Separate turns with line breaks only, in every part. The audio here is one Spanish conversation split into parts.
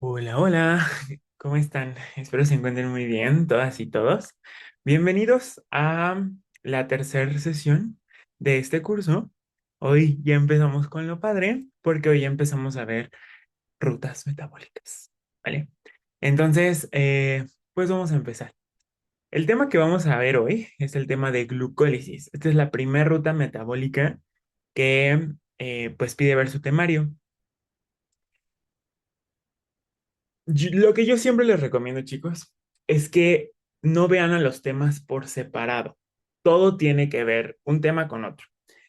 Hola, hola, ¿cómo están? Espero se encuentren muy bien, todas y todos. Bienvenidos a la tercera sesión de este curso. Hoy ya empezamos con lo padre, porque hoy ya empezamos a ver rutas metabólicas, ¿vale? Entonces, pues vamos a empezar. El tema que vamos a ver hoy es el tema de glucólisis. Esta es la primera ruta metabólica que pues pide ver su temario. Lo que yo siempre les recomiendo, chicos, es que no vean a los temas por separado. Todo tiene que ver un tema con otro.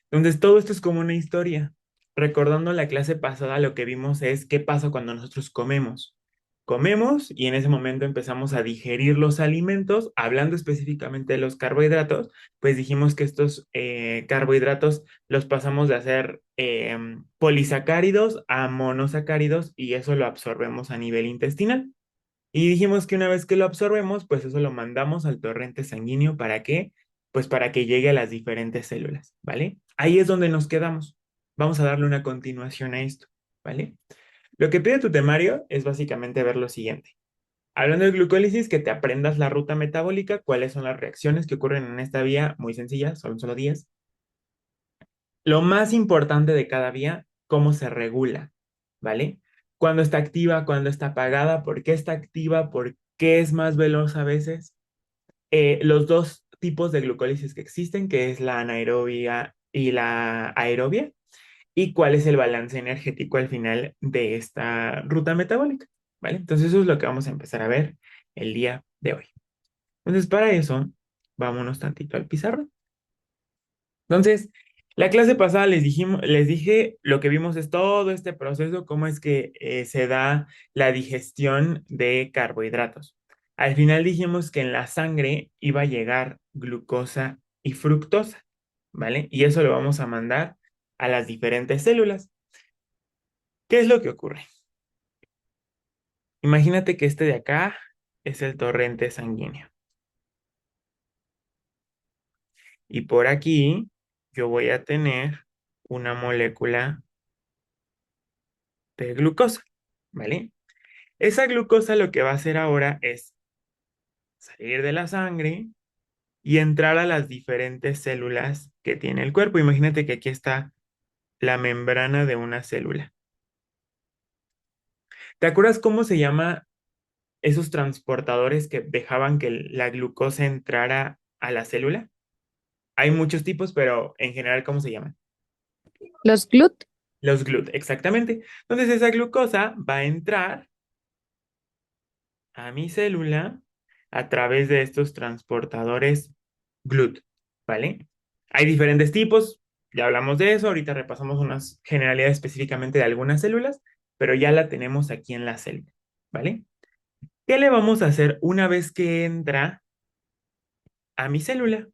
Entonces, todo esto es como una historia. Recordando la clase pasada, lo que vimos es qué pasa cuando nosotros comemos. Comemos y en ese momento empezamos a digerir los alimentos, hablando específicamente de los carbohidratos, pues dijimos que estos carbohidratos los pasamos de hacer polisacáridos a monosacáridos y eso lo absorbemos a nivel intestinal. Y dijimos que una vez que lo absorbemos, pues eso lo mandamos al torrente sanguíneo. ¿Para qué? Pues para que llegue a las diferentes células, ¿vale? Ahí es donde nos quedamos. Vamos a darle una continuación a esto, ¿vale? Lo que pide tu temario es básicamente ver lo siguiente. Hablando de glucólisis, que te aprendas la ruta metabólica, cuáles son las reacciones que ocurren en esta vía, muy sencillas, son solo 10. Lo más importante de cada vía, cómo se regula, ¿vale? Cuándo está activa, cuándo está apagada, por qué está activa, por qué es más veloz a veces. Los dos tipos de glucólisis que existen, que es la anaerobia y la aerobia, y cuál es el balance energético al final de esta ruta metabólica, ¿vale? Entonces eso es lo que vamos a empezar a ver el día de hoy. Entonces para eso, vámonos tantito al pizarrón. Entonces, la clase pasada les dije, lo que vimos es todo este proceso, cómo es que se da la digestión de carbohidratos. Al final dijimos que en la sangre iba a llegar glucosa y fructosa, ¿vale? Y eso lo vamos a mandar a las diferentes células. ¿Qué es lo que ocurre? Imagínate que este de acá es el torrente sanguíneo. Y por aquí yo voy a tener una molécula de glucosa, ¿vale? Esa glucosa lo que va a hacer ahora es salir de la sangre y entrar a las diferentes células que tiene el cuerpo. Imagínate que aquí está la membrana de una célula. ¿Te acuerdas cómo se llama esos transportadores que dejaban que la glucosa entrara a la célula? Hay muchos tipos, pero en general, ¿cómo se llaman?
Los GLUT,
Los GLUT, exactamente. Entonces esa glucosa va a entrar a mi célula a través de estos transportadores GLUT, ¿vale? Hay diferentes tipos, ya hablamos de eso, ahorita repasamos unas generalidades específicamente de algunas células, pero ya la tenemos aquí en la célula, ¿vale? ¿Qué le vamos a hacer una vez que entra a mi célula?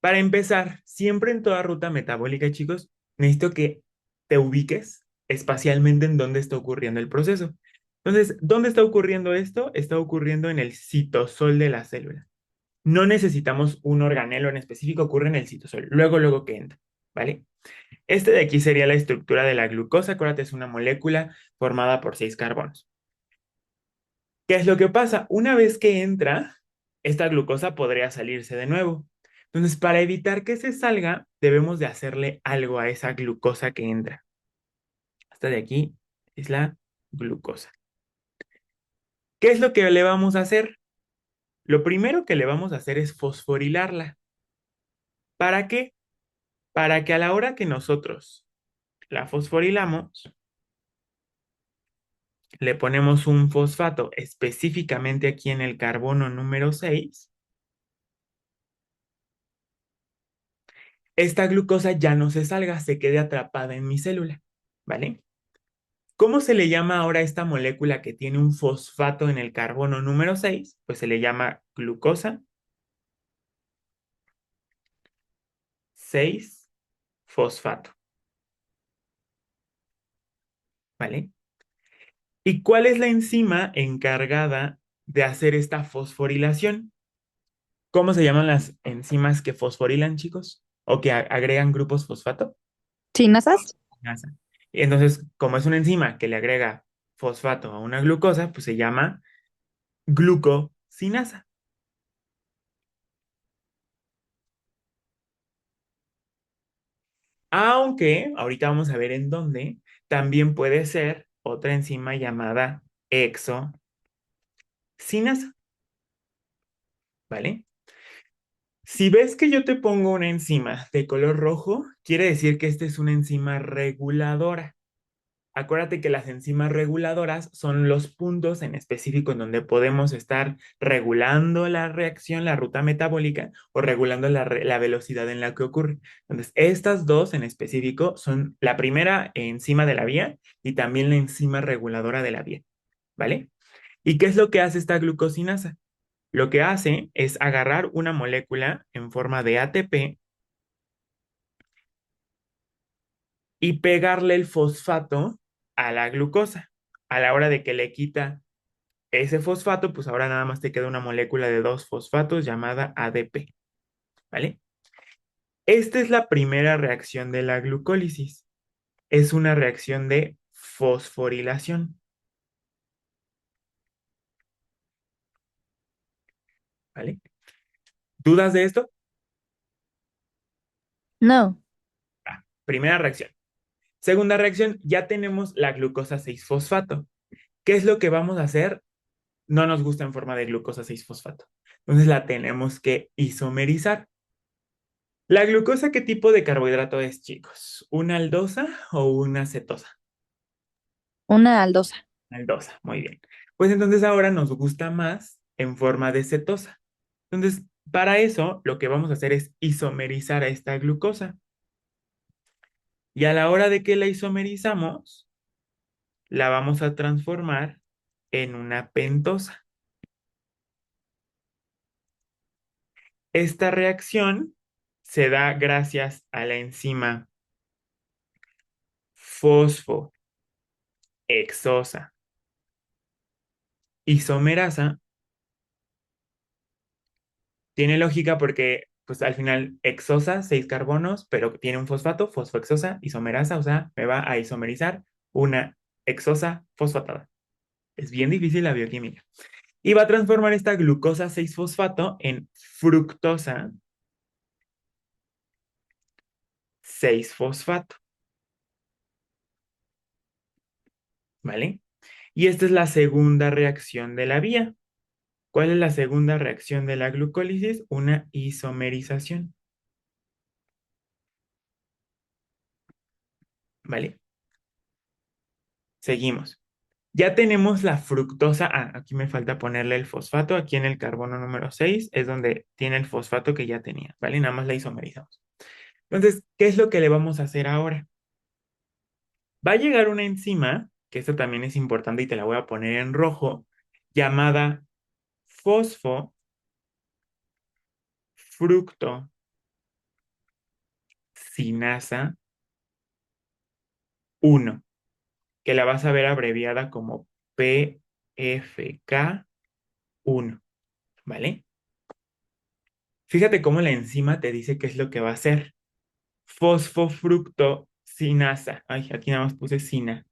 Para empezar, siempre en toda ruta metabólica, chicos, necesito que te ubiques espacialmente en dónde está ocurriendo el proceso. Entonces, ¿dónde está ocurriendo esto? Está ocurriendo en el citosol de la célula. No necesitamos un organelo en específico, ocurre en el citosol, luego que entra, ¿vale? Este de aquí sería la estructura de la glucosa, acuérdate, es una molécula formada por 6 carbonos. ¿Qué es lo que pasa? Una vez que entra, esta glucosa podría salirse de nuevo. Entonces, para evitar que se salga, debemos de hacerle algo a esa glucosa que entra. Esta de aquí es la glucosa. ¿Qué es lo que le vamos a hacer? Lo primero que le vamos a hacer es fosforilarla. ¿Para qué? Para que a la hora que nosotros la fosforilamos, le ponemos un fosfato específicamente aquí en el carbono número 6. Esta glucosa ya no se salga, se quede atrapada en mi célula, ¿vale? ¿Cómo se le llama ahora a esta molécula que tiene un fosfato en el carbono número 6? Pues se le llama glucosa 6 fosfato, ¿vale? ¿Y cuál es la enzima encargada de hacer esta fosforilación? ¿Cómo se llaman las enzimas que fosforilan, chicos? ¿O que agregan grupos fosfato?
sinasas,
Asa. Y entonces, como es una enzima que le agrega fosfato a una glucosa, pues se llama glucosinasa. Aunque ahorita vamos a ver en dónde, también puede ser otra enzima llamada exocinasa, ¿vale? Si ves que yo te pongo una enzima de color rojo, quiere decir que esta es una enzima reguladora. Acuérdate que las enzimas reguladoras son los puntos en específico en donde podemos estar regulando la reacción, la ruta metabólica o regulando la velocidad en la que ocurre. Entonces, estas dos en específico son la primera enzima de la vía y también la enzima reguladora de la vía, ¿vale? ¿Y qué es lo que hace esta glucosinasa? Lo que hace es agarrar una molécula en forma de ATP y pegarle el fosfato a la glucosa. A la hora de que le quita ese fosfato, pues ahora nada más te queda una molécula de dos fosfatos llamada ADP, ¿vale? Esta es la primera reacción de la glucólisis. Es una reacción de fosforilación, ¿vale? ¿Dudas de esto?
No.
Primera reacción. Segunda reacción, ya tenemos la glucosa 6-fosfato. ¿Qué es lo que vamos a hacer? No nos gusta en forma de glucosa 6-fosfato. Entonces la tenemos que isomerizar. ¿La glucosa qué tipo de carbohidrato es, chicos? ¿Una aldosa o una cetosa?
Una aldosa.
Aldosa, muy bien. Pues entonces ahora nos gusta más en forma de cetosa. Entonces, para eso, lo que vamos a hacer es isomerizar a esta glucosa. Y a la hora de que la isomerizamos, la vamos a transformar en una pentosa. Esta reacción se da gracias a la enzima fosfohexosa isomerasa. Tiene lógica porque, pues al final, hexosa, 6 carbonos, pero tiene un fosfato, fosfohexosa, isomerasa, o sea, me va a isomerizar una hexosa fosfatada. Es bien difícil la bioquímica. Y va a transformar esta glucosa 6-fosfato en fructosa 6-fosfato, ¿vale? Y esta es la segunda reacción de la vía. ¿Cuál es la segunda reacción de la glucólisis? Una isomerización, ¿vale? Seguimos. Ya tenemos la fructosa. Ah, aquí me falta ponerle el fosfato. Aquí en el carbono número 6 es donde tiene el fosfato que ya tenía, ¿vale? Nada más la isomerizamos. Entonces, ¿qué es lo que le vamos a hacer ahora? Va a llegar una enzima, que esto también es importante y te la voy a poner en rojo, llamada fosfofructosinasa 1, que la vas a ver abreviada como PFK1, ¿vale? Fíjate cómo la enzima te dice qué es lo que va a hacer. Fosfofructosinasa. Ay, aquí nada más puse sina.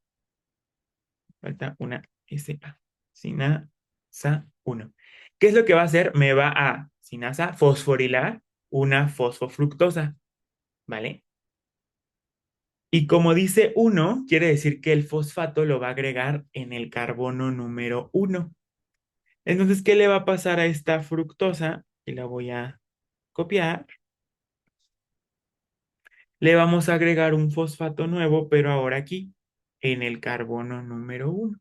Falta una SA. Sinasa 1. ¿Qué es lo que va a hacer? Me va a, sinasa, fosforilar una fosfofructosa, ¿vale? Y como dice 1, quiere decir que el fosfato lo va a agregar en el carbono número 1. Entonces, ¿qué le va a pasar a esta fructosa? Y la voy a copiar. Le vamos a agregar un fosfato nuevo, pero ahora aquí, en el carbono número 1,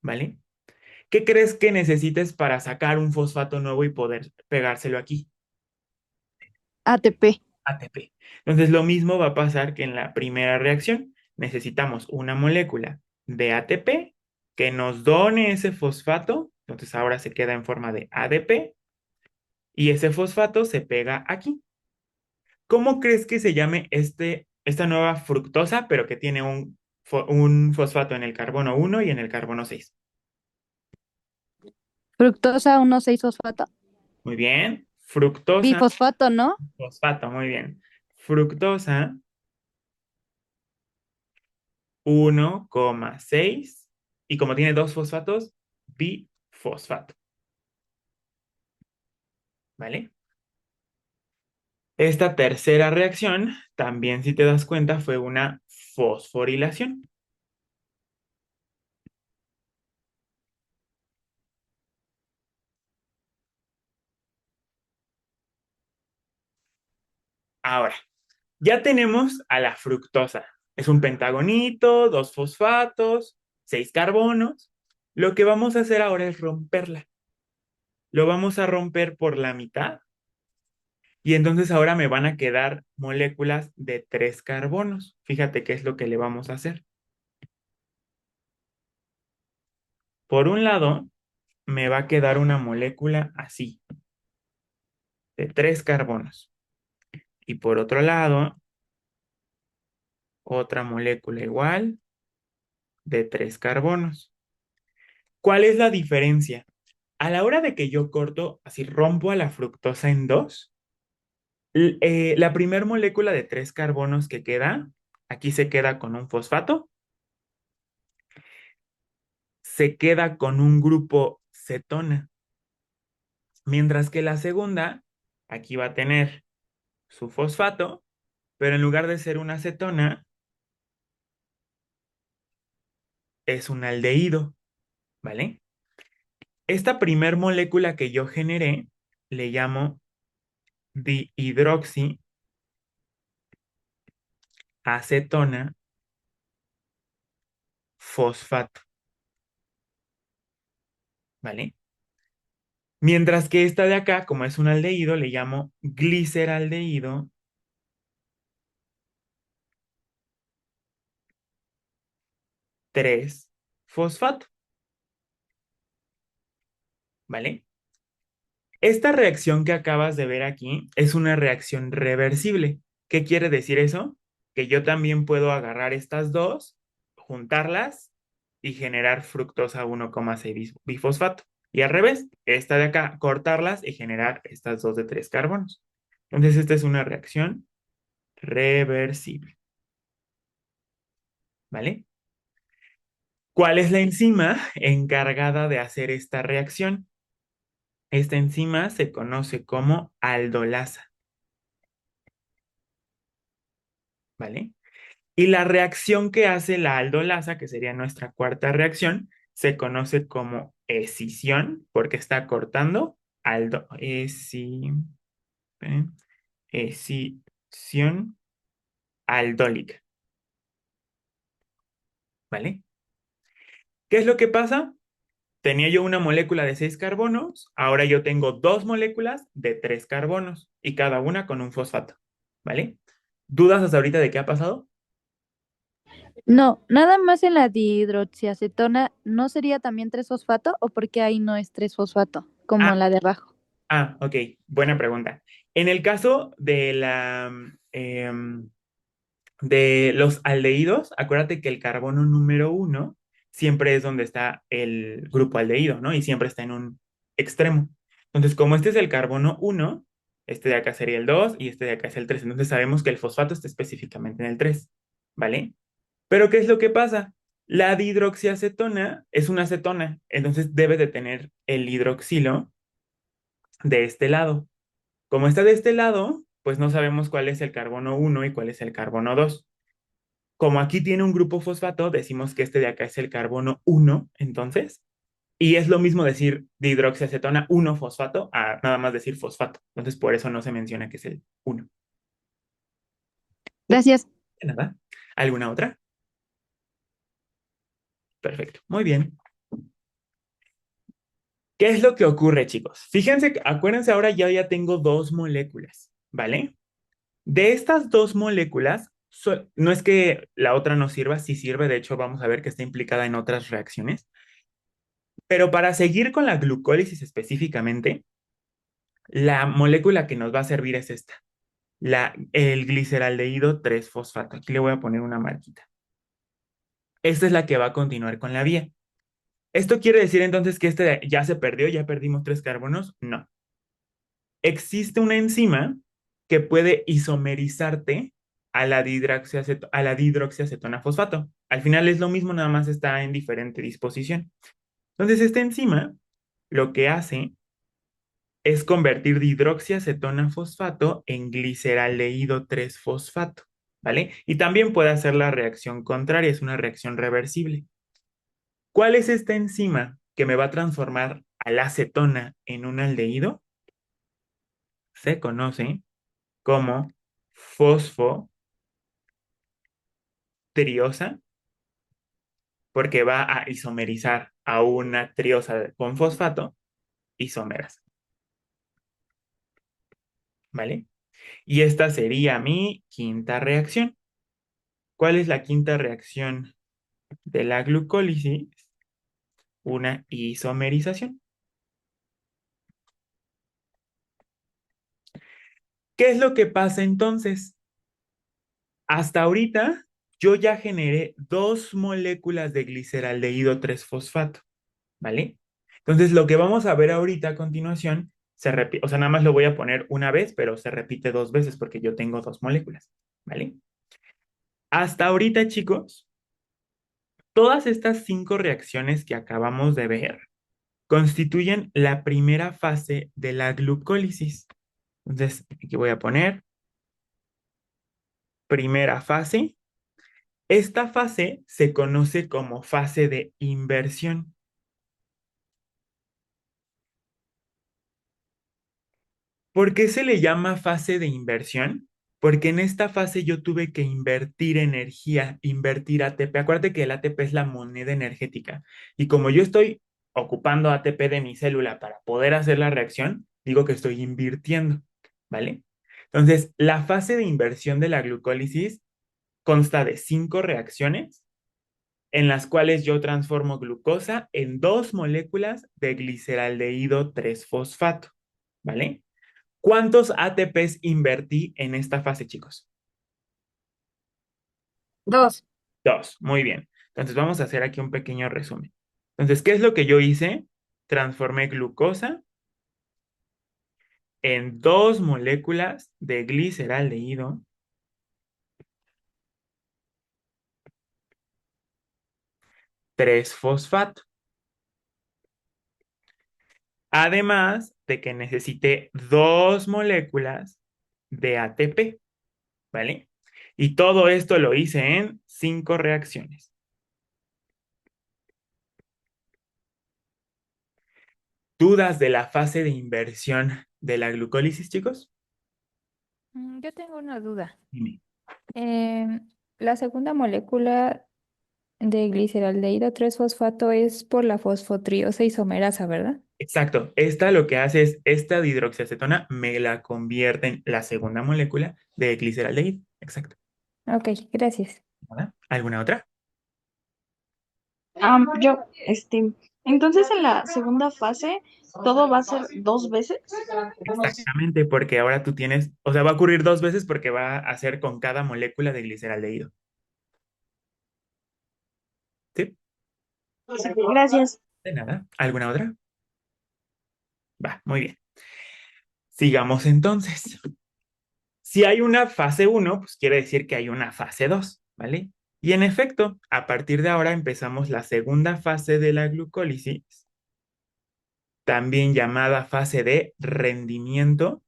¿vale? ¿Qué crees que necesites para sacar un fosfato nuevo y poder pegárselo aquí?
ATP.
ATP. Entonces, lo mismo va a pasar que en la primera reacción. Necesitamos una molécula de ATP que nos done ese fosfato. Entonces, ahora se queda en forma de ADP y ese fosfato se pega aquí. ¿Cómo crees que se llame esta nueva fructosa, pero que tiene un fosfato en el carbono 1 y en el carbono 6?
Fructosa 1,6-fosfato.
Muy bien. Fructosa,
Bifosfato, ¿no?
fosfato, muy bien. Fructosa 1,6 y como tiene dos fosfatos, bifosfato, ¿vale? Esta tercera reacción, también si te das cuenta, fue una fosforilación. Ahora, ya tenemos a la fructosa. Es un pentagonito, dos fosfatos, seis carbonos. Lo que vamos a hacer ahora es romperla. Lo vamos a romper por la mitad y entonces ahora me van a quedar moléculas de tres carbonos. Fíjate qué es lo que le vamos a hacer. Por un lado, me va a quedar una molécula así, de tres carbonos. Y por otro lado, otra molécula igual de tres carbonos. ¿Cuál es la diferencia? A la hora de que yo corto, así rompo a la fructosa en dos, la primer molécula de tres carbonos que queda, aquí se queda con un fosfato, se queda con un grupo cetona, mientras que la segunda, aquí va a tener su fosfato, pero en lugar de ser una cetona, es un aldehído, ¿vale? Esta primer molécula que yo generé, le llamo dihidroxiacetona, fosfato, ¿vale? Mientras que esta de acá, como es un aldehído, le llamo gliceraldehído 3 fosfato, ¿vale? Esta reacción que acabas de ver aquí es una reacción reversible. ¿Qué quiere decir eso? Que yo también puedo agarrar estas dos, juntarlas y generar fructosa 1,6 bifosfato. Y al revés, esta de acá, cortarlas y generar estas dos de tres carbonos. Entonces, esta es una reacción reversible, ¿vale? ¿Cuál es la enzima encargada de hacer esta reacción? Esta enzima se conoce como aldolasa, ¿vale? Y la reacción que hace la aldolasa, que sería nuestra cuarta reacción, se conoce como escisión, porque está cortando eh, escisión aldólica, ¿vale? ¿Qué es lo que pasa? Tenía yo una molécula de seis carbonos, ahora yo tengo dos moléculas de tres carbonos y cada una con un fosfato, ¿vale? ¿Dudas hasta ahorita de qué ha pasado?
No, nada más en la dihidroxiacetona, ¿no sería también 3-fosfato o porque ahí no es 3-fosfato, como
Ah,
la de abajo?
ok, buena pregunta. En el caso de los aldehídos, acuérdate que el carbono número uno siempre es donde está el grupo aldehído, ¿no? Y siempre está en un extremo. Entonces, como este es el carbono uno, este de acá sería el 2 y este de acá es el 3. Entonces sabemos que el fosfato está específicamente en el 3, ¿vale? Pero ¿qué es lo que pasa? La dihidroxiacetona es una acetona, entonces debe de tener el hidroxilo de este lado. Como está de este lado, pues no sabemos cuál es el carbono uno y cuál es el carbono 2. Como aquí tiene un grupo fosfato, decimos que este de acá es el carbono uno, entonces, y es lo mismo decir dihidroxiacetona 1-fosfato a nada más decir fosfato. Entonces, por eso no se menciona que es el uno.
Gracias.
De nada. ¿Alguna otra? Perfecto. Muy bien. ¿Qué es lo que ocurre, chicos? Fíjense, acuérdense ahora ya tengo dos moléculas, ¿vale? De estas dos moléculas, no es que la otra no sirva, sí sirve, de hecho vamos a ver que está implicada en otras reacciones, pero para seguir con la glucólisis específicamente, la molécula que nos va a servir es esta, el gliceraldehído 3-fosfato. Aquí le voy a poner una marquita. Esta es la que va a continuar con la vía. ¿Esto quiere decir entonces que ya se perdió, ya perdimos tres carbonos? No. Existe una enzima que puede isomerizarte a la dihidroxiacetona fosfato. Al final es lo mismo, nada más está en diferente disposición. Entonces, esta enzima lo que hace es convertir dihidroxiacetona fosfato en gliceraldehído 3-fosfato, ¿vale? Y también puede hacer la reacción contraria, es una reacción reversible. ¿Cuál es esta enzima que me va a transformar a la acetona en un aldehído? Se conoce como fosfotriosa, porque va a isomerizar a una triosa con fosfato, isómeras, ¿vale? Y esta sería mi quinta reacción. ¿Cuál es la quinta reacción de la glucólisis? Una isomerización. ¿Qué es lo que pasa entonces? Hasta ahorita yo ya generé dos moléculas de gliceraldehído 3-fosfato, ¿vale? Entonces lo que vamos a ver ahorita a continuación se repite, o sea, nada más lo voy a poner una vez, pero se repite dos veces porque yo tengo dos moléculas, ¿vale? Hasta ahorita, chicos, todas estas cinco reacciones que acabamos de ver constituyen la primera fase de la glucólisis. Entonces, aquí voy a poner primera fase. Esta fase se conoce como fase de inversión. ¿Por qué se le llama fase de inversión? Porque en esta fase yo tuve que invertir energía, invertir ATP. Acuérdate que el ATP es la moneda energética. Y como yo estoy ocupando ATP de mi célula para poder hacer la reacción, digo que estoy invirtiendo, ¿vale? Entonces, la fase de inversión de la glucólisis consta de cinco reacciones en las cuales yo transformo glucosa en dos moléculas de gliceraldehído 3-fosfato, ¿vale? ¿Cuántos ATPs invertí en esta fase, chicos?
Dos.
Dos, muy bien. Entonces vamos a hacer aquí un pequeño resumen. Entonces, ¿qué es lo que yo hice? Transformé glucosa en dos moléculas de gliceraldehído 3-fosfato. Además de que necesité dos moléculas de ATP, ¿vale? Y todo esto lo hice en cinco reacciones. ¿Dudas de la fase de inversión de la glucólisis, chicos?
Yo tengo una duda.
Dime.
La segunda molécula de gliceraldehído 3-fosfato es por la fosfotriosa isomerasa, ¿verdad?
Exacto. Esta lo que hace es, esta dihidroxiacetona me la convierte en la segunda molécula de gliceraldehído. Exacto.
Ok, gracias.
¿Nada? ¿Alguna otra?
Yo, entonces en la segunda fase, todo va a ser dos veces.
Exactamente, porque ahora tú tienes, o sea, va a ocurrir dos veces porque va a hacer con cada molécula de gliceraldehído. ¿Sí?
Gracias.
De nada. ¿Alguna otra? Va, muy bien. Sigamos entonces. Si hay una fase uno, pues quiere decir que hay una fase 2, ¿vale? Y en efecto, a partir de ahora empezamos la segunda fase de la glucólisis, también llamada fase de rendimiento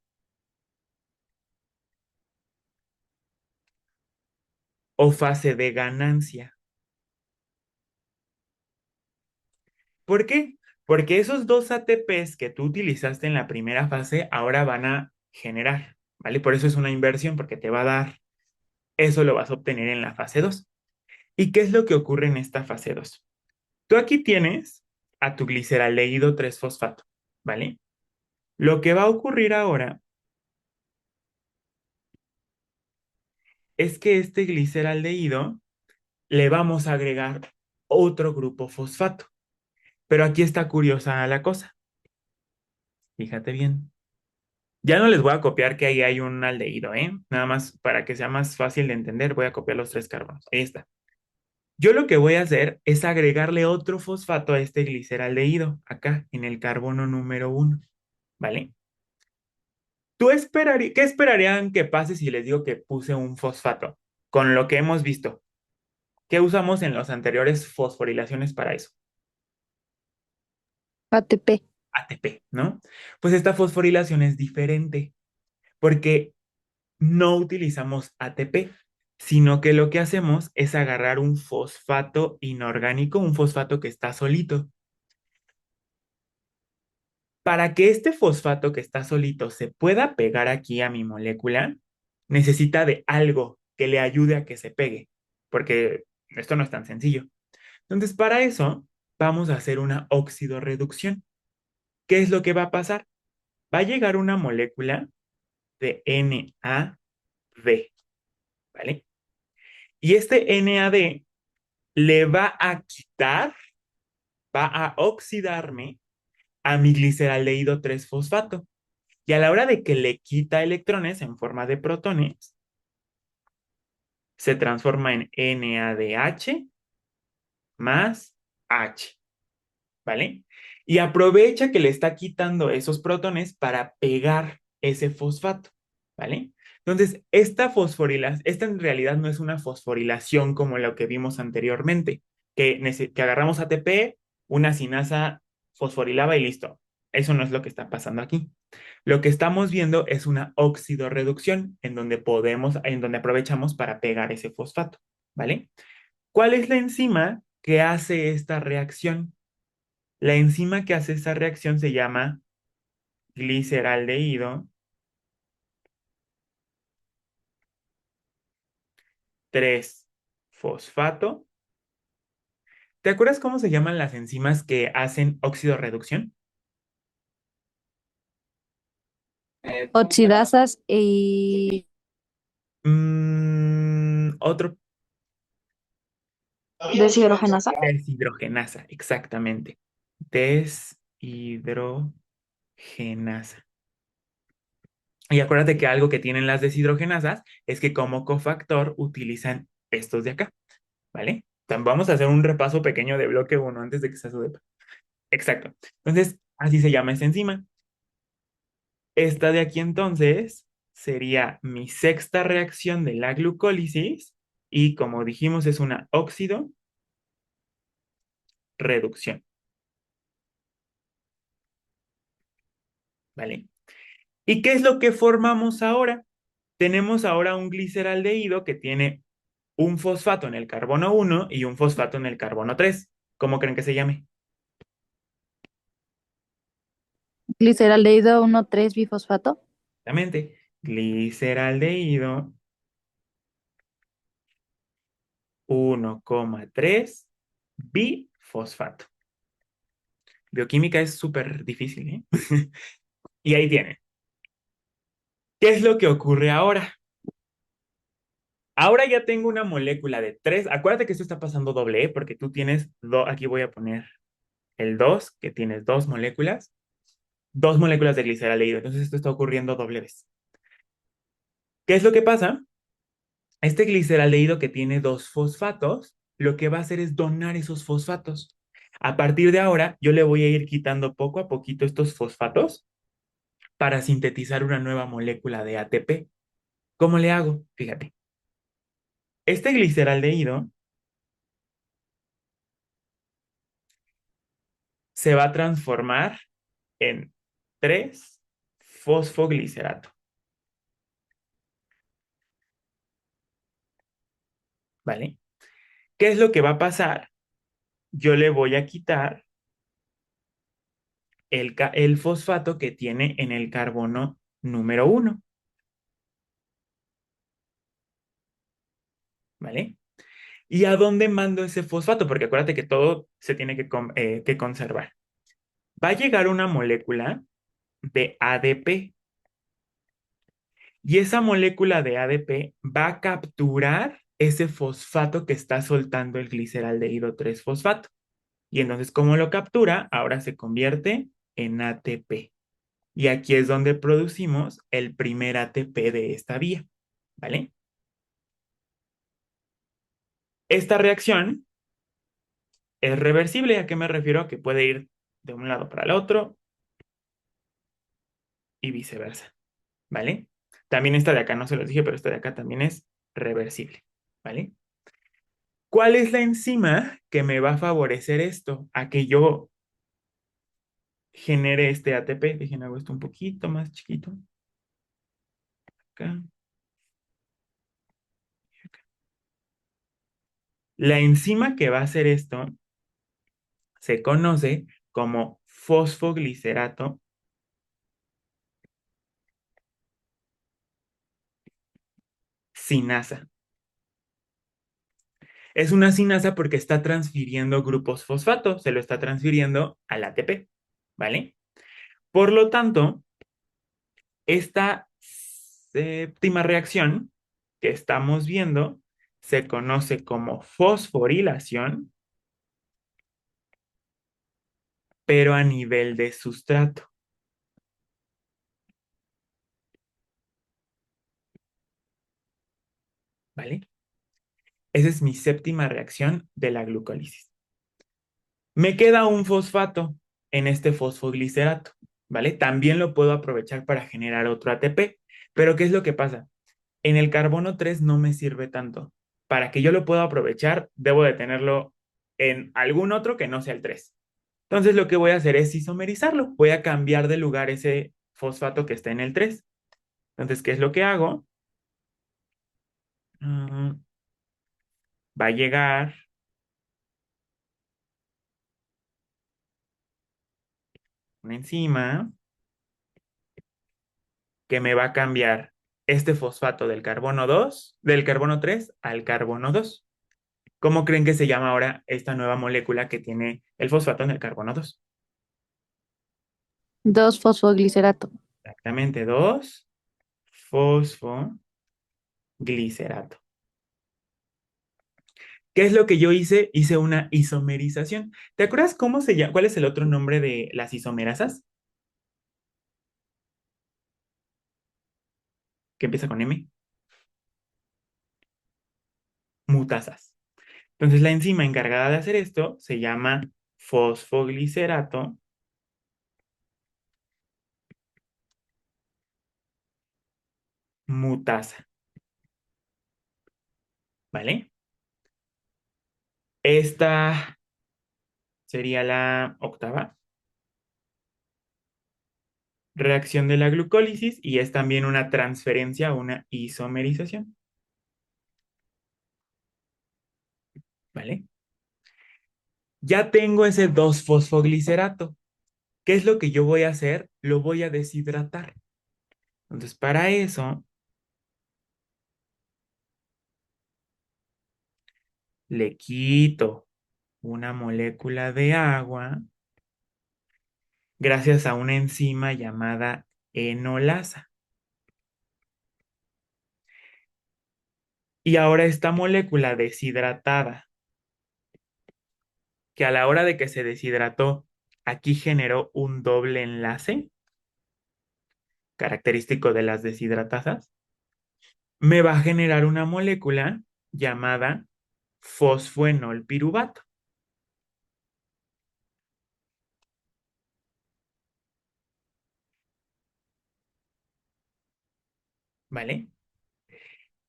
o fase de ganancia. ¿Por qué? Porque esos dos ATPs que tú utilizaste en la primera fase ahora van a generar, ¿vale? Por eso es una inversión, porque te va a dar, eso lo vas a obtener en la fase 2. ¿Y qué es lo que ocurre en esta fase 2? Tú aquí tienes a tu gliceraldehído 3-fosfato, ¿vale? Lo que va a ocurrir ahora es que este gliceraldehído le vamos a agregar otro grupo fosfato. Pero aquí está curiosa la cosa. Fíjate bien. Ya no les voy a copiar que ahí hay un aldehído, ¿eh? Nada más para que sea más fácil de entender, voy a copiar los tres carbonos. Ahí está. Yo lo que voy a hacer es agregarle otro fosfato a este gliceraldehído, acá, en el carbono número 1, ¿vale? ¿Qué esperarían que pase si les digo que puse un fosfato? Con lo que hemos visto. ¿Qué usamos en los anteriores fosforilaciones para eso?
ATP.
ATP, ¿no? Pues esta fosforilación es diferente porque no utilizamos ATP, sino que lo que hacemos es agarrar un fosfato inorgánico, un fosfato que está solito. Para que este fosfato que está solito se pueda pegar aquí a mi molécula, necesita de algo que le ayude a que se pegue, porque esto no es tan sencillo. Entonces, para eso vamos a hacer una oxidorreducción. ¿Qué es lo que va a pasar? Va a llegar una molécula de NAD, ¿vale? Y este NAD le va a quitar, va a oxidarme a mi gliceraldehído 3 fosfato. Y a la hora de que le quita electrones en forma de protones, se transforma en NADH más H, ¿vale? Y aprovecha que le está quitando esos protones para pegar ese fosfato, ¿vale? Entonces, esta en realidad no es una fosforilación como lo que vimos anteriormente, que agarramos ATP, una sinasa fosforilaba y listo. Eso no es lo que está pasando aquí. Lo que estamos viendo es una oxidorreducción en donde aprovechamos para pegar ese fosfato, ¿vale? ¿Cuál es la enzima que hace esta reacción? La enzima que hace esta reacción se llama gliceraldehído 3 fosfato. ¿Te acuerdas cómo se llaman las enzimas que hacen oxidorreducción?
Oxidasas y
Otro,
Deshidrogenasa.
deshidrogenasa, exactamente. Deshidrogenasa. Y acuérdate que algo que tienen las deshidrogenasas es que como cofactor utilizan estos de acá, ¿vale? Vamos a hacer un repaso pequeño de bloque uno antes de que se sube. Exacto. Entonces, así se llama esta enzima. Esta de aquí entonces sería mi sexta reacción de la glucólisis y como dijimos es una óxido reducción, ¿vale? ¿Y qué es lo que formamos ahora? Tenemos ahora un gliceraldehído que tiene un fosfato en el carbono 1 y un fosfato en el carbono 3. ¿Cómo creen que se llame?
gliceraldehído 1,3-bifosfato.
Exactamente. Gliceraldehído 1,3 bifosfato. Bioquímica es súper difícil, ¿eh? Y ahí tiene. ¿Qué es lo que ocurre ahora? Ahora ya tengo una molécula de 3. Acuérdate que esto está pasando doble, ¿eh? Porque tú tienes, aquí voy a poner el 2, que tienes dos moléculas de gliceraldehído. Entonces esto está ocurriendo doble vez. ¿Qué es lo que pasa? Este gliceraldehído que tiene 2 fosfatos, lo que va a hacer es donar esos fosfatos. A partir de ahora, yo le voy a ir quitando poco a poquito estos fosfatos para sintetizar una nueva molécula de ATP. ¿Cómo le hago? Fíjate. Este gliceraldehído se va a transformar en 3 fosfoglicerato, ¿vale? ¿Qué es lo que va a pasar? Yo le voy a quitar el fosfato que tiene en el carbono número 1, ¿vale? ¿Y a dónde mando ese fosfato? Porque acuérdate que todo se tiene que conservar. Va a llegar una molécula de ADP y esa molécula de ADP va a capturar ese fosfato que está soltando el gliceraldehído 3 fosfato. Y entonces, como lo captura, ahora se convierte en ATP. Y aquí es donde producimos el primer ATP de esta vía, ¿vale? Esta reacción es reversible. ¿A qué me refiero? A que puede ir de un lado para el otro y viceversa. ¿vale? También esta de acá, no se los dije, pero esta de acá también es reversible, ¿vale? ¿Cuál es la enzima que me va a favorecer esto? A que yo genere este ATP. Déjenme hago esto un poquito más chiquito. Acá. La enzima que va a hacer esto se conoce como fosfoglicerato sinasa. Es una sinasa porque está transfiriendo grupos fosfato, se lo está transfiriendo al ATP, ¿vale? Por lo tanto, esta séptima reacción que estamos viendo se conoce como fosforilación, pero a nivel de sustrato, ¿vale? Esa es mi séptima reacción de la glucólisis. Me queda un fosfato en este fosfoglicerato, ¿vale? También lo puedo aprovechar para generar otro ATP, pero ¿qué es lo que pasa? En el carbono 3 no me sirve tanto. Para que yo lo pueda aprovechar, debo de tenerlo en algún otro que no sea el 3. Entonces lo que voy a hacer es isomerizarlo. Voy a cambiar de lugar ese fosfato que está en el 3. Entonces, ¿qué es lo que hago? Mm, Va a llegar una enzima que me va a cambiar este fosfato del carbono 2, del carbono 3 al carbono 2. ¿Cómo creen que se llama ahora esta nueva molécula que tiene el fosfato en el carbono 2?
2-fosfoglicerato.
Exactamente, 2-fosfoglicerato. ¿Qué es lo que yo hice? Hice una isomerización. ¿Te acuerdas cómo se llama? ¿Cuál es el otro nombre de las isomerasas? Que empieza con M. Mutasas. Entonces, la enzima encargada de hacer esto se llama fosfoglicerato mutasa, ¿vale? Esta sería la octava reacción de la glucólisis y es también una transferencia, una isomerización, ¿vale? Ya tengo ese 2-fosfoglicerato. ¿Qué es lo que yo voy a hacer? Lo voy a deshidratar. Entonces, para eso, le quito una molécula de agua gracias a una enzima llamada enolasa. Y ahora esta molécula deshidratada, que a la hora de que se deshidrató, aquí generó un doble enlace característico de las deshidratasas, me va a generar una molécula llamada fosfoenolpiruvato, ¿vale?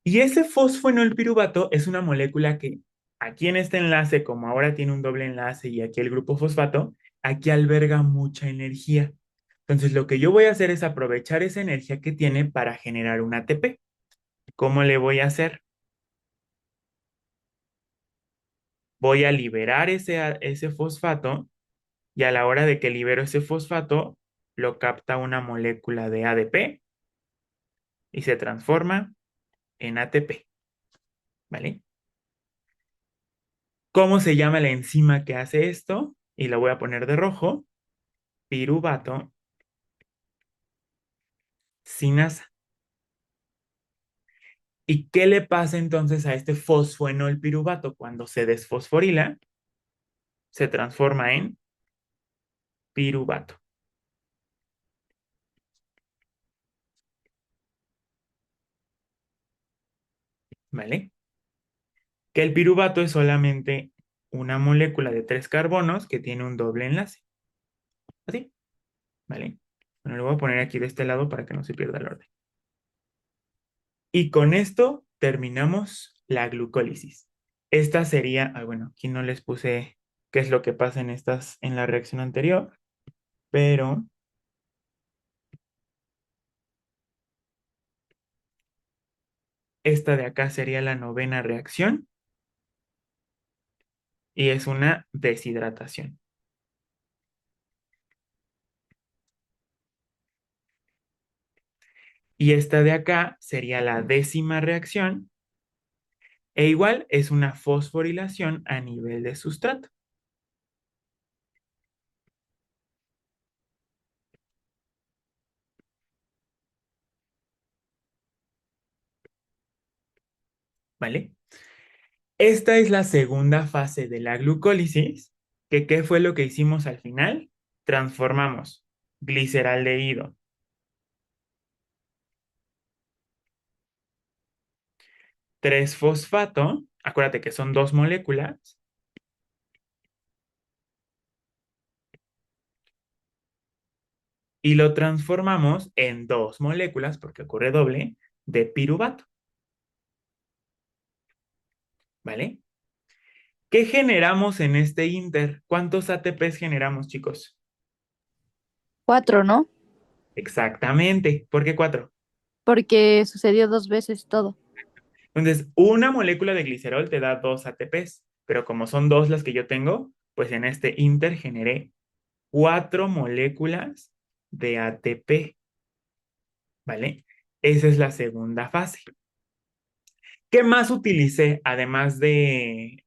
Y ese fosfoenolpiruvato es una molécula que aquí en este enlace, como ahora tiene un doble enlace y aquí el grupo fosfato, aquí alberga mucha energía. Entonces, lo que yo voy a hacer es aprovechar esa energía que tiene para generar un ATP. ¿Cómo le voy a hacer? Voy a liberar ese fosfato y a la hora de que libero ese fosfato, lo capta una molécula de ADP y se transforma en ATP, ¿vale? ¿Cómo se llama la enzima que hace esto? Y la voy a poner de rojo, piruvato sinasa. ¿Y qué le pasa entonces a este fosfoenol piruvato? Cuando se desfosforila, se transforma en piruvato, ¿vale? Que el piruvato es solamente una molécula de 3 carbonos que tiene un doble enlace. ¿Así? ¿Vale? Bueno, lo voy a poner aquí de este lado para que no se pierda el orden. Y con esto terminamos la glucólisis. Esta sería, bueno, aquí no les puse qué es lo que pasa en estas, en la reacción anterior, pero esta de acá sería la novena reacción y es una deshidratación. Y esta de acá sería la décima reacción e igual es una fosforilación a nivel de sustrato. ¿Vale? Esta es la segunda fase de la glucólisis, que ¿qué fue lo que hicimos al final? Transformamos gliceraldehído, 3-fosfato, acuérdate que son dos moléculas, y lo transformamos en dos moléculas, porque ocurre doble, de piruvato, ¿vale? ¿Qué generamos en este inter? ¿Cuántos ATPs generamos, chicos?
4, ¿no?
Exactamente. ¿Por qué 4?
Porque sucedió 2 veces todo.
Entonces, una molécula de glicerol te da 2 ATPs, pero como son dos las que yo tengo, pues en este inter generé 4 moléculas de ATP, ¿vale? Esa es la segunda fase. ¿Qué más utilicé además de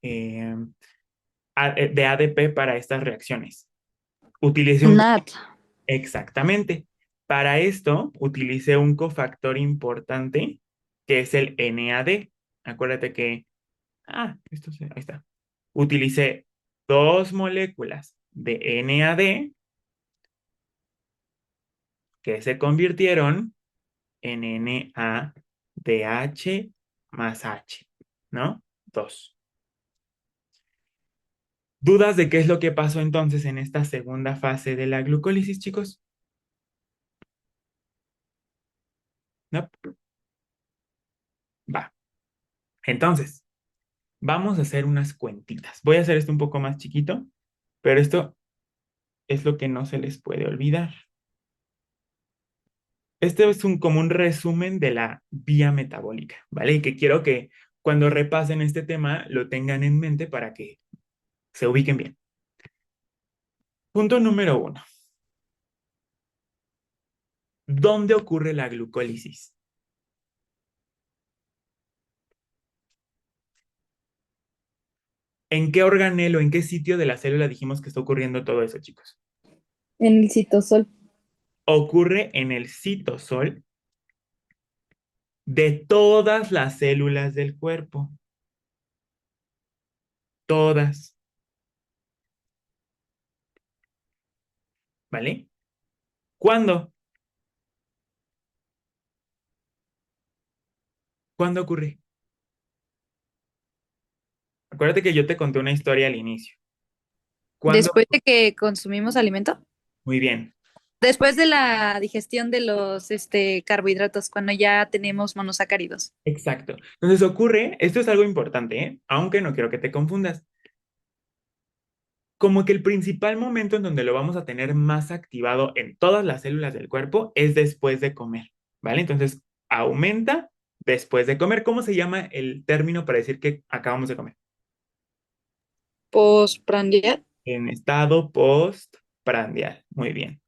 ADP para estas reacciones? Utilicé un...
Nat.
Exactamente. Para esto utilicé un cofactor importante que es el NAD. Acuérdate que... ahí está. Utilicé dos moléculas de NAD que se convirtieron en NADH más H, ¿no? Dos. ¿Dudas de qué es lo que pasó entonces en esta segunda fase de la glucólisis, chicos? ¿No? Va. Entonces, vamos a hacer unas cuentitas. Voy a hacer esto un poco más chiquito, pero esto es lo que no se les puede olvidar. Este es como un resumen de la vía metabólica, ¿vale? Y que quiero que cuando repasen este tema lo tengan en mente para que se ubiquen bien. Punto número 1. ¿Dónde ocurre la glucólisis? ¿En qué organelo, en qué sitio de la célula dijimos que está ocurriendo todo eso, chicos?
En el citosol.
Ocurre en el citosol de todas las células del cuerpo. Todas, ¿vale? ¿Cuándo? ¿Cuándo ocurre? Acuérdate que yo te conté una historia al inicio. ¿Cuándo?
Después de que consumimos alimento.
Muy bien,
Después de la digestión de los carbohidratos, cuando ya tenemos monosacáridos.
exacto. Entonces ocurre, esto es algo importante, ¿eh? Aunque no quiero que te confundas. Como que el principal momento en donde lo vamos a tener más activado en todas las células del cuerpo es después de comer, ¿vale? Entonces aumenta después de comer. ¿Cómo se llama el término para decir que acabamos de comer?
Postprandial.
En estado postprandial. Muy bien.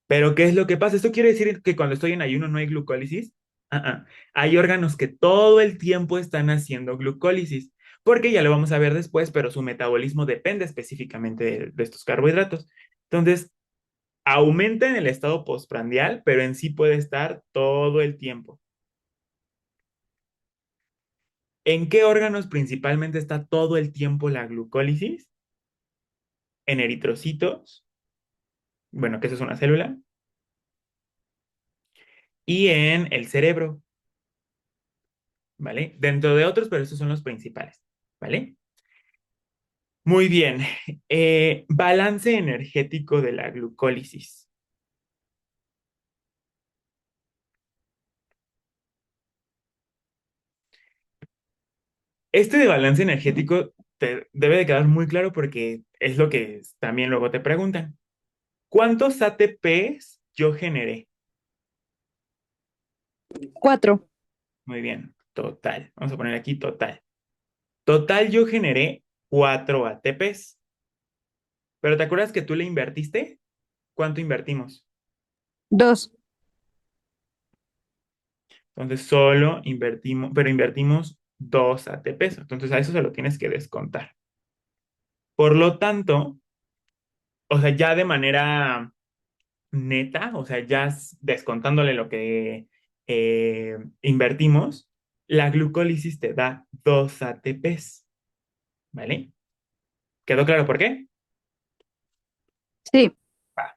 Pero ¿qué es lo que pasa? ¿Esto quiere decir que cuando estoy en ayuno no hay glucólisis? Ah, ah. Hay órganos que todo el tiempo están haciendo glucólisis, porque ya lo vamos a ver después, pero su metabolismo depende específicamente de estos carbohidratos. Entonces, aumenta en el estado postprandial, pero en sí puede estar todo el tiempo. ¿En qué órganos principalmente está todo el tiempo la glucólisis? En eritrocitos, bueno, que eso es una célula, y en el cerebro. ¿Vale? Dentro de otros, pero estos son los principales, ¿vale? Muy bien. Balance energético de la glucólisis. Este de balance energético te debe de quedar muy claro porque es lo que también luego te preguntan. ¿Cuántos ATPs yo generé?
4.
Muy bien, total. Vamos a poner aquí total. Total yo generé 4 ATPs. Pero ¿te acuerdas que tú le invertiste? ¿Cuánto invertimos?
2.
Entonces solo invertimos, pero invertimos 2 ATPs. Entonces a eso se lo tienes que descontar. Por lo tanto, o sea, ya de manera neta, o sea, ya descontándole lo que invertimos, la glucólisis te da 2 ATPs, ¿vale? ¿Quedó claro por qué?
Sí.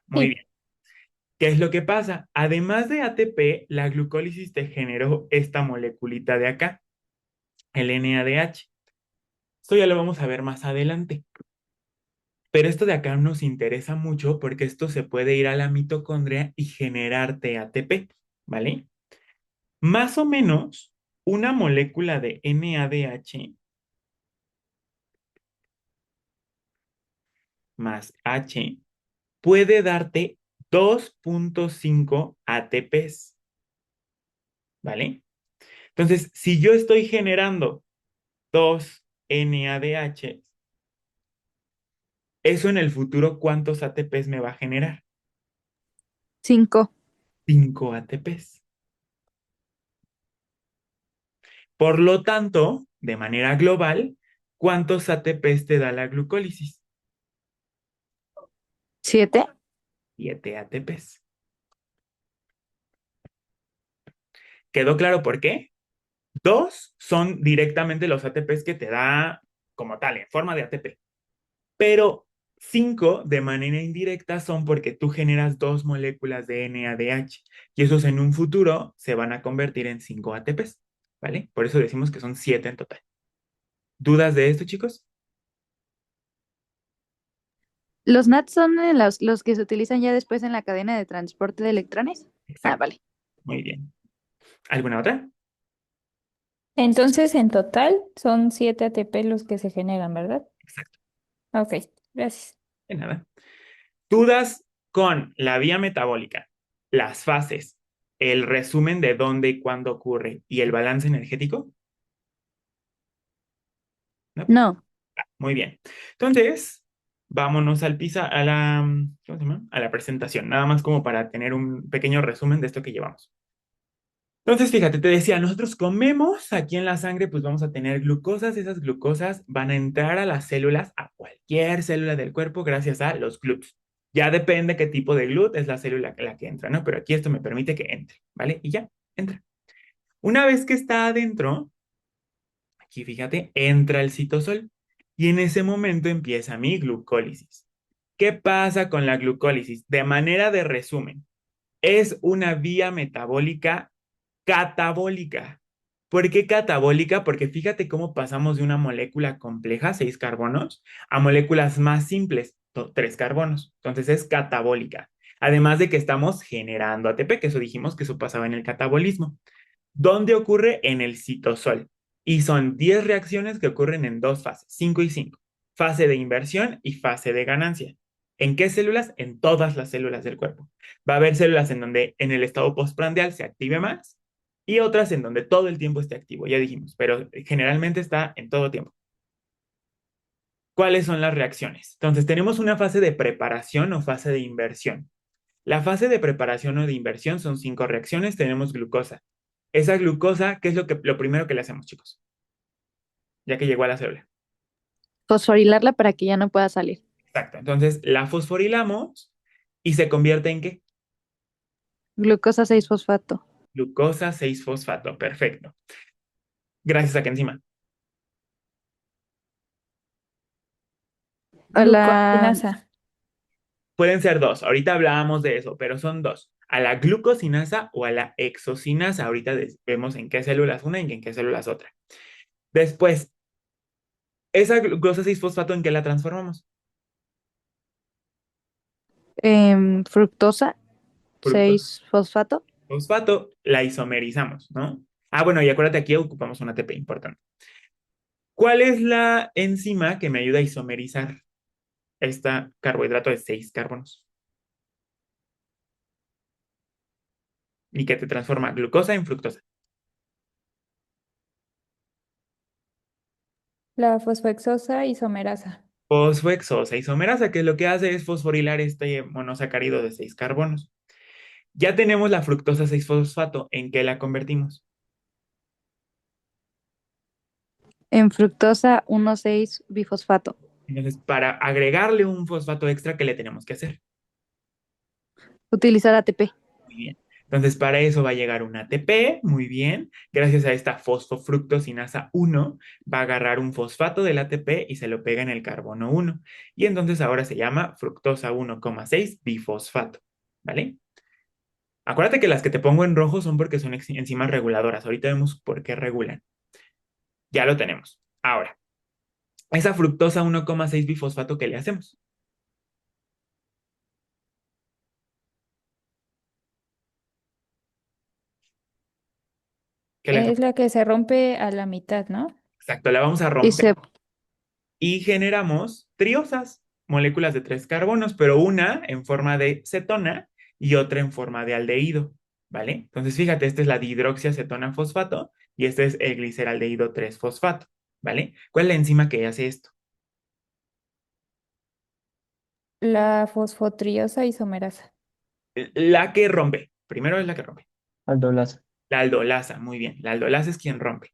Muy
Sí.
bien. ¿Qué es lo que pasa? Además de ATP, la glucólisis te generó esta moleculita de acá, el NADH. Esto ya lo vamos a ver más adelante. Pero esto de acá nos interesa mucho porque esto se puede ir a la mitocondria y generarte ATP, ¿vale? Más o menos, una molécula de NADH más H puede darte 2,5 ATPs, ¿vale? Entonces, si yo estoy generando 2 NADH, eso en el futuro, ¿cuántos ATPs me va a generar?
5.
5 ATPs. Por lo tanto, de manera global, ¿cuántos ATPs te da la glucólisis?
7.
7 ATPs. ¿Quedó claro por qué? Dos son directamente los ATPs que te da como tal, en forma de ATP. Pero 5 de manera indirecta son porque tú generas 2 moléculas de NADH y esos en un futuro se van a convertir en 5 ATPs, ¿vale? Por eso decimos que son 7 en total. ¿Dudas de esto, chicos?
¿Los NAT son los que se utilizan ya después en la cadena de transporte de electrones? Ah,
Exacto.
vale.
Muy bien. ¿Alguna otra?
Entonces, en total son 7 ATP los que se generan, ¿verdad?
Exacto.
Ok, gracias.
De nada. ¿Dudas con la vía metabólica, las fases, el resumen de dónde y cuándo ocurre y el balance energético? ¿No?
No.
Muy bien. Entonces, vámonos a la, ¿cómo se llama? A la presentación, nada más como para tener un pequeño resumen de esto que llevamos. Entonces, fíjate, te decía, nosotros comemos aquí en la sangre, pues vamos a tener glucosas, esas glucosas van a entrar a las células, a cualquier célula del cuerpo, gracias a los GLUTs. Ya depende qué tipo de GLUT es la célula la que entra, ¿no? Pero aquí esto me permite que entre, ¿vale? Y ya, entra. Una vez que está adentro, aquí fíjate, entra el citosol y en ese momento empieza mi glucólisis. ¿Qué pasa con la glucólisis? De manera de resumen, es una vía metabólica catabólica. ¿Por qué catabólica? Porque fíjate cómo pasamos de una molécula compleja, 6 carbonos, a moléculas más simples, 3 carbonos. Entonces es catabólica. Además de que estamos generando ATP, que eso dijimos que eso pasaba en el catabolismo. ¿Dónde ocurre? En el citosol. Y son 10 reacciones que ocurren en dos fases, 5 y 5. Fase de inversión y fase de ganancia. ¿En qué células? En todas las células del cuerpo. Va a haber células en donde en el estado postprandial se active más y otras en donde todo el tiempo esté activo, ya dijimos, pero generalmente está en todo tiempo. ¿Cuáles son las reacciones? Entonces, tenemos una fase de preparación o fase de inversión. La fase de preparación o de inversión son 5 reacciones, tenemos glucosa. Esa glucosa, ¿qué es lo primero que le hacemos, chicos? Ya que llegó a la célula.
Fosforilarla para que ya no pueda salir.
Exacto. Entonces, la fosforilamos y se convierte en ¿qué?
Glucosa 6-fosfato.
Glucosa 6-fosfato. Perfecto. Gracias a que encima.
La
Glucosinasa.
Pueden ser dos. Ahorita hablábamos de eso, pero son dos. A la glucosinasa o a la exosinasa. Ahorita vemos en qué células una y en qué células otra. Después, esa glucosa 6-fosfato, ¿en qué la transformamos?
fructosa
Fructosa
6-fosfato.
fosfato, la isomerizamos, ¿no? Ah, bueno, y acuérdate, aquí ocupamos un ATP importante. ¿Cuál es la enzima que me ayuda a isomerizar este carbohidrato de 6 carbonos y que te transforma glucosa en fructosa?
La fosfohexosa isomerasa.
Fosfohexosa isomerasa, que lo que hace es fosforilar este monosacárido de 6 carbonos. Ya tenemos la fructosa 6-fosfato. ¿En qué la convertimos?
En fructosa 1,6-bifosfato.
Entonces, para agregarle un fosfato extra, ¿qué le tenemos que hacer?
Utilizar ATP.
Muy bien. Entonces, para eso va a llegar un ATP, muy bien. Gracias a esta fosfofructosinasa 1, va a agarrar un fosfato del ATP y se lo pega en el carbono 1. Y entonces ahora se llama fructosa 1,6 bifosfato. ¿Vale? Acuérdate que las que te pongo en rojo son porque son enzimas reguladoras. Ahorita vemos por qué regulan. Ya lo tenemos. Ahora, esa fructosa 1,6 bifosfato, ¿qué le hacemos? ¿Qué le hacemos?
Es la que se rompe a la mitad, ¿no?
Exacto, la vamos a
Y
romper
se
y generamos triosas, moléculas de 3 carbonos, pero una en forma de cetona y otra en forma de aldehído, ¿vale? Entonces, fíjate, esta es la dihidroxiacetona fosfato y este es el gliceraldehído 3-fosfato, ¿vale? ¿Cuál es la enzima que hace esto?
La fosfotriosa isomerasa.
La que rompe. Primero es la que rompe.
Aldolasa.
La aldolasa, muy bien. La aldolasa es quien rompe.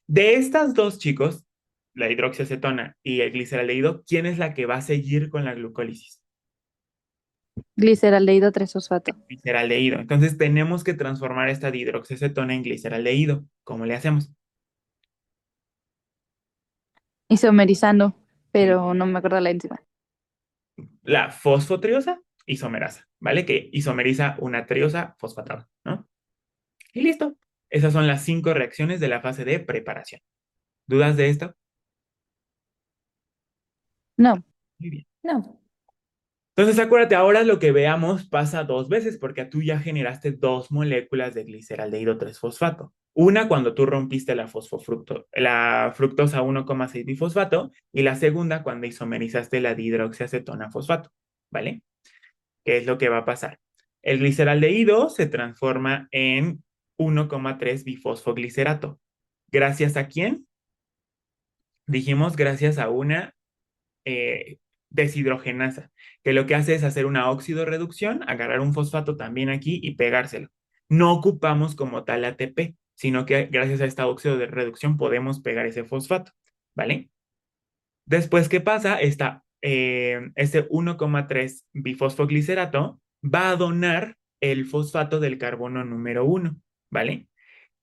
De estas dos, chicos, la hidroxiacetona y el gliceraldehído, ¿quién es la que va a seguir con la glucólisis?
gliceraldehído 3-fosfato.
Gliceraldehído. Entonces tenemos que transformar esta dihidroxiacetona en gliceraldehído. ¿Cómo le hacemos?
Isomerizando, pero no me acuerdo la enzima.
La fosfotriosa isomerasa, ¿vale? Que isomeriza una triosa fosfatada, ¿no? Y listo. Esas son las 5 reacciones de la fase de preparación. ¿Dudas de esto?
No,
Muy bien.
No.
Entonces, acuérdate, ahora lo que veamos pasa 2 veces porque tú ya generaste 2 moléculas de gliceraldehído 3-fosfato. Una cuando tú rompiste la fructosa 1,6 bifosfato y la segunda cuando isomerizaste la dihidroxiacetona fosfato, ¿vale? ¿Qué es lo que va a pasar? El gliceraldehído se transforma en 1,3 bifosfoglicerato. ¿Gracias a quién? Dijimos gracias a una eh, deshidrogenasa, que lo que hace es hacer una oxidorreducción, agarrar un fosfato también aquí y pegárselo. No ocupamos como tal ATP, sino que gracias a esta oxidorreducción podemos pegar ese fosfato, ¿vale? Después, ¿qué pasa? Este 1,3 bifosfoglicerato va a donar el fosfato del carbono número 1, ¿vale?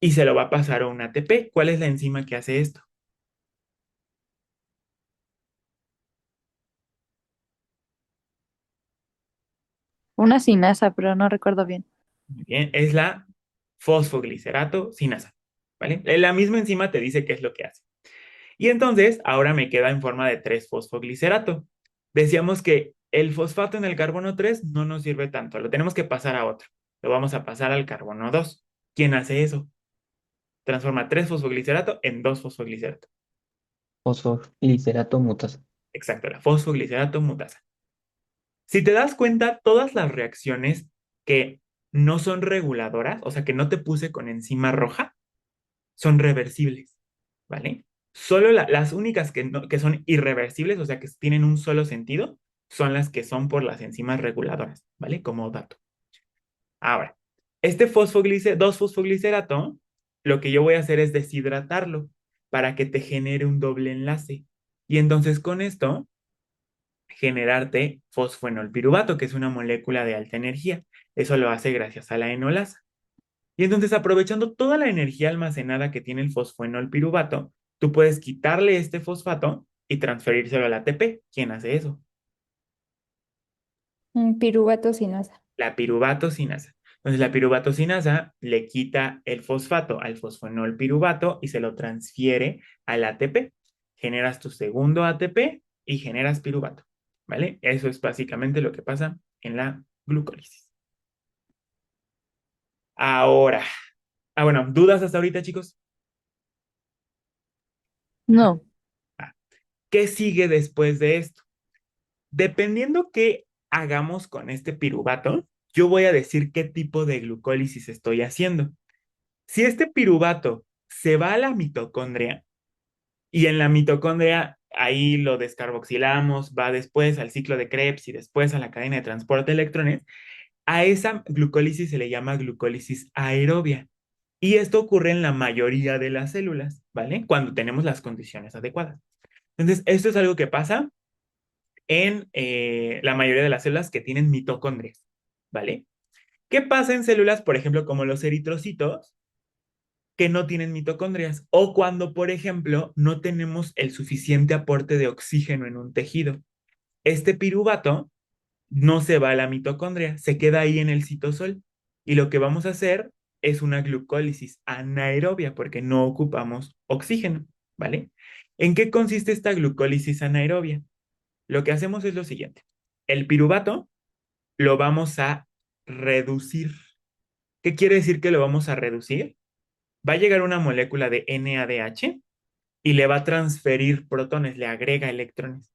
Y se lo va a pasar a un ATP. ¿Cuál es la enzima que hace esto?
una sinasa, pero no recuerdo bien.
Muy bien, es la fosfoglicerato sinasa, ¿vale? La misma enzima te dice qué es lo que hace. Y entonces, ahora me queda en forma de 3-fosfoglicerato. Decíamos que el fosfato en el carbono 3 no nos sirve tanto, lo tenemos que pasar a otro. Lo vamos a pasar al carbono 2. ¿Quién hace eso? Transforma 3-fosfoglicerato en 2-fosfoglicerato.
Fosfoglicerato mutasa.
Exacto, la fosfoglicerato mutasa. Si te das cuenta, todas las reacciones que no son reguladoras, o sea, que no te puse con enzima roja, son reversibles, ¿vale? Solo las únicas que son irreversibles, o sea, que tienen un solo sentido, son las que son por las enzimas reguladoras, ¿vale? Como dato. Ahora, este 2-fosfoglicerato, lo que yo voy a hacer es deshidratarlo para que te genere un doble enlace. Y entonces con esto, generarte fosfoenolpiruvato, que es una molécula de alta energía. Eso lo hace gracias a la enolasa. Y entonces, aprovechando toda la energía almacenada que tiene el fosfoenolpiruvato, tú puedes quitarle este fosfato y transferírselo al ATP. ¿Quién hace eso?
Piruvato sinasa.
La piruvatosinasa. Entonces, la piruvatosinasa le quita el fosfato al fosfoenolpiruvato y se lo transfiere al ATP. Generas tu segundo ATP y generas piruvato, ¿vale? Eso es básicamente lo que pasa en la glucólisis. Ahora, bueno, ¿dudas hasta ahorita, chicos?
No,
¿Qué sigue después de esto? Dependiendo qué hagamos con este piruvato, yo voy a decir qué tipo de glucólisis estoy haciendo. Si este piruvato se va a la mitocondria y en la mitocondria ahí lo descarboxilamos, va después al ciclo de Krebs y después a la cadena de transporte de electrones, a esa glucólisis se le llama glucólisis aerobia. Y esto ocurre en la mayoría de las células, ¿vale? Cuando tenemos las condiciones adecuadas. Entonces, esto es algo que pasa en la mayoría de las células que tienen mitocondrias, ¿vale? ¿Qué pasa en células, por ejemplo, como los eritrocitos, que no tienen mitocondrias? O cuando, por ejemplo, no tenemos el suficiente aporte de oxígeno en un tejido. Este piruvato no se va a la mitocondria, se queda ahí en el citosol. Y lo que vamos a hacer es una glucólisis anaerobia porque no ocupamos oxígeno, ¿vale? ¿En qué consiste esta glucólisis anaerobia? Lo que hacemos es lo siguiente. El piruvato lo vamos a reducir. ¿Qué quiere decir que lo vamos a reducir? Va a llegar una molécula de NADH y le va a transferir protones, le agrega electrones.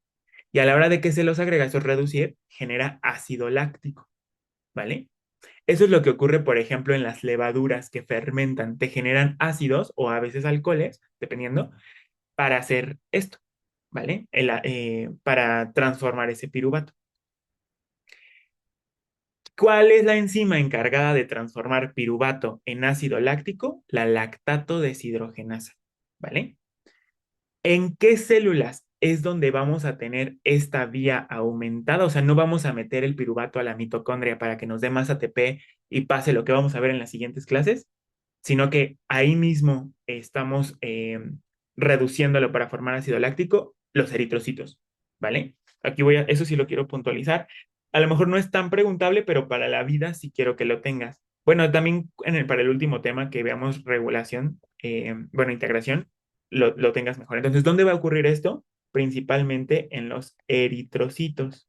Y a la hora de que se los agrega, eso es reducir, genera ácido láctico, ¿vale? Eso es lo que ocurre, por ejemplo, en las levaduras que fermentan, te generan ácidos o a veces alcoholes, dependiendo, para hacer esto, ¿vale? Para transformar ese piruvato. ¿Cuál es la enzima encargada de transformar piruvato en ácido láctico? La lactato deshidrogenasa, ¿vale? ¿En qué células es donde vamos a tener esta vía aumentada? O sea, no vamos a meter el piruvato a la mitocondria para que nos dé más ATP y pase lo que vamos a ver en las siguientes clases, sino que ahí mismo estamos reduciéndolo para formar ácido láctico, los eritrocitos, ¿vale? Eso sí lo quiero puntualizar. A lo mejor no es tan preguntable, pero para la vida sí quiero que lo tengas. Bueno, también para el último tema que veamos regulación, bueno, integración, lo tengas mejor. Entonces, ¿dónde va a ocurrir esto? Principalmente en los eritrocitos,